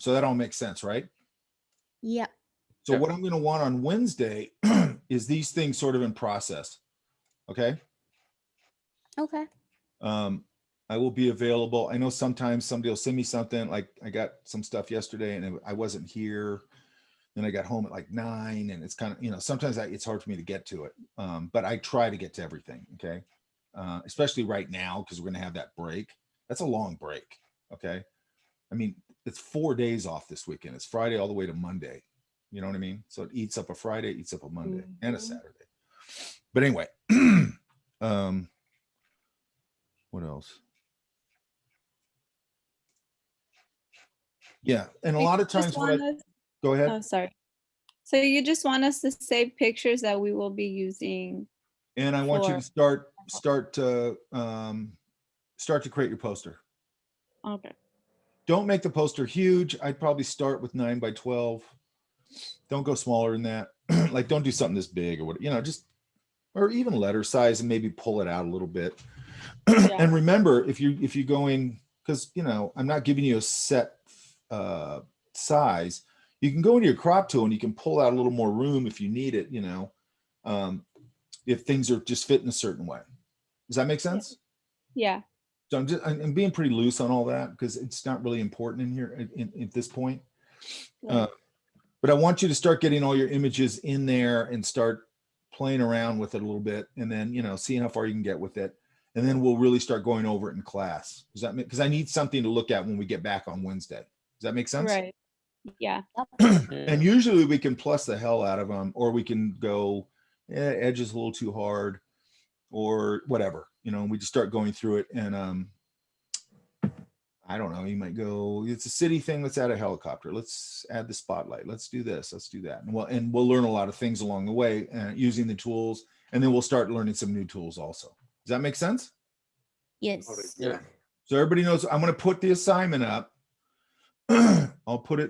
A: So that all makes sense, right?
Q: Yeah.
A: So what I'm going to want on Wednesday is these things sort of in process. Okay.
Q: Okay.
A: I will be available. I know sometimes somebody will send me something, like I got some stuff yesterday and I wasn't here. Then I got home at like 9 and it's kind of, sometimes it's hard for me to get to it. But I try to get to everything. Okay. Especially right now, because we're going to have that break. That's a long break. Okay. I mean, it's 4 days off this weekend. It's Friday all the way to Monday. You know what I mean? So it eats up a Friday, eats up a Monday and a Saturday. But anyway, what else? Yeah. And a lot of times go ahead.
N: Oh, sorry. So you just want us to save pictures that we will be using.
A: And I want you to start to create your poster.
N: Okay.
A: Don't make the poster huge. I'd probably start with 9 by 12. Don't go smaller than that. Like, don't do something this big or what, or even letter size, and maybe pull it out a little bit. And remember, if you going, because I'm not giving you a set size, you can go into your crop tool and you can pull out a little more room if you need it, if things are just fitting a certain way. Does that make sense?
N: Yeah.
A: So I'm being pretty loose on all that because it's not really important in here at this point. But I want you to start getting all your images in there and start playing around with it a little bit, and then seeing how far you can get with it, and then we'll really start going over it in class. Does that make? Because I need something to look at when we get back on Wednesday. Does that make sense?
N: Right. Yeah.
A: And usually we can plus the hell out of them, or we can go, edge is a little too hard, or whatever, you know, we just start going through it. And I don't know, you might go, it's a city thing, let's add a helicopter, let's add the spotlight, let's do this, let's do that. And we'll learn a lot of things along the way using the tools, and then we'll start learning some new tools also. Does that make sense?
Q: Yes.
B: Yeah.
A: So everybody knows I'm going to put the assignment up. I'll put,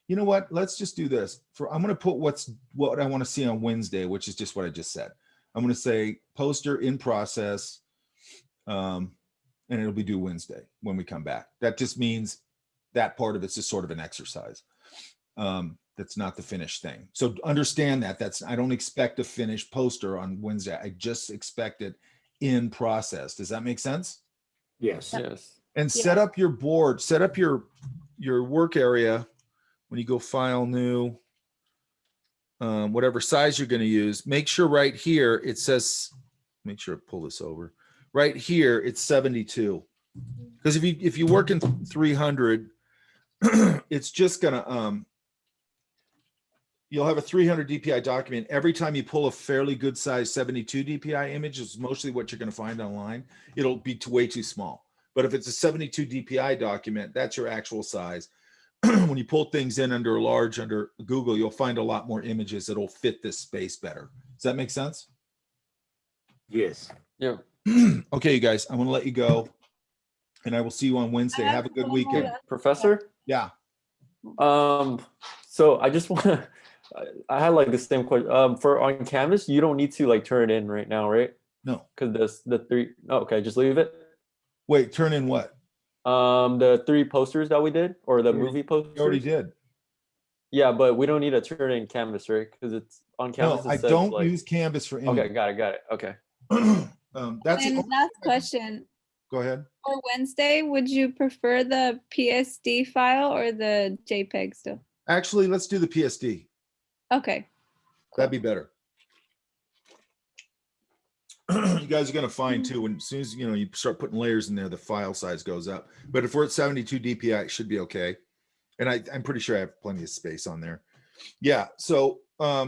A: you know what? Let's just do this. I'm going to put what I want to see on Wednesday, which is just what I just said. I'm going to say poster in process, and it'll be due Wednesday when we come back. That just means that part of it's just sort of an exercise. That's not the finished thing. So understand that I don't expect a finished poster on Wednesday. I just expect it in process. Does that make sense?
D: Yes.
B: Yes.
A: And set up your board, set up your work area when you go file new, whatever size you're going to use. Make sure right here it says, make sure I pull this over. Right here it's 72. Because if you work in 300, it's just gonna you'll have a 300 DPI document. Every time you pull a fairly good size 72 DPI image, is mostly what you're going to find online, it'll be way too small. But if it's a 72 DPI document, that's your actual size. When you pull things in under Google, you'll find a lot more images that'll fit this space better. Does that make sense?
D: Yes.
B: Yeah.
A: Okay, you guys, I'm going to let you go, and I will see you on Wednesday. Have a good weekend.
B: Professor?
A: Yeah.
B: So I just want to, I had like the same question. For on Canvas, you don't need to like turn it in right now, right?
A: No.
B: Because the three, okay, just leave it.
A: Wait, turn in what?
B: The 3 posters that we did, or the movie posters.
A: You already did.
B: Yeah, but we don't need to turn in Canvas, right? Because it's on Canvas.
A: No, I don't use Canvas for image.
B: Okay, got it. Okay.
A: That's
N: And last question.
A: Go ahead.
N: For Wednesday, would you prefer the PSD file or the JPEG still?
A: Actually, let's do the PSD.
N: Okay.
A: That'd be better. You guys are going to find too, when as soon as you start putting layers in there, the file size goes up. But if we're at 72 DPI, it should be okay. And I'm pretty sure I have plenty of space on there. Yeah. So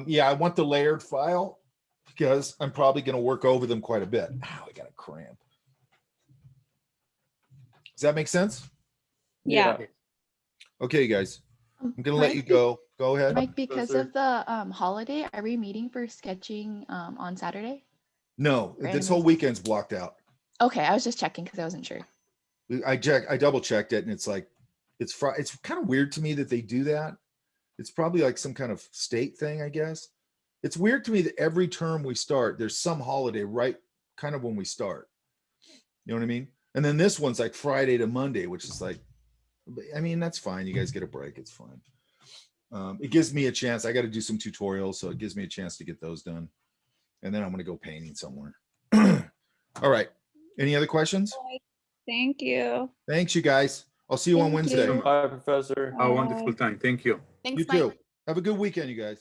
A: yeah, I want the layered file because I'm probably going to work over them quite a bit. Ow, I got a cramp. Does that make sense?
N: Yeah.
A: Okay, you guys. I'm going to let you go. Go ahead.
L: Mike, because of the holiday, are we meeting for sketching on Saturday?
A: No, this whole weekend's blocked out.
L: Okay, I was just checking because I wasn't sure.
A: I double checked it, and it's like it's kind of weird to me that they do that. It's probably like some kind of state thing, I guess. It's weird to me that every term we start, there's some holiday right kind of when we start. You know what I mean? And then this one's like Friday to Monday, which is like, I mean, that's fine. You guys get a break. It's fine. It gives me a chance. I got to do some tutorials, so it gives me a chance to get those done. And then I'm going to go painting somewhere. All right. Any other questions?
N: Thank you.
A: Thanks, you guys. I'll see you on Wednesday.
B: Bye, Professor.
D: A wonderful time. Thank you.
A: You too. Have a good weekend, you guys.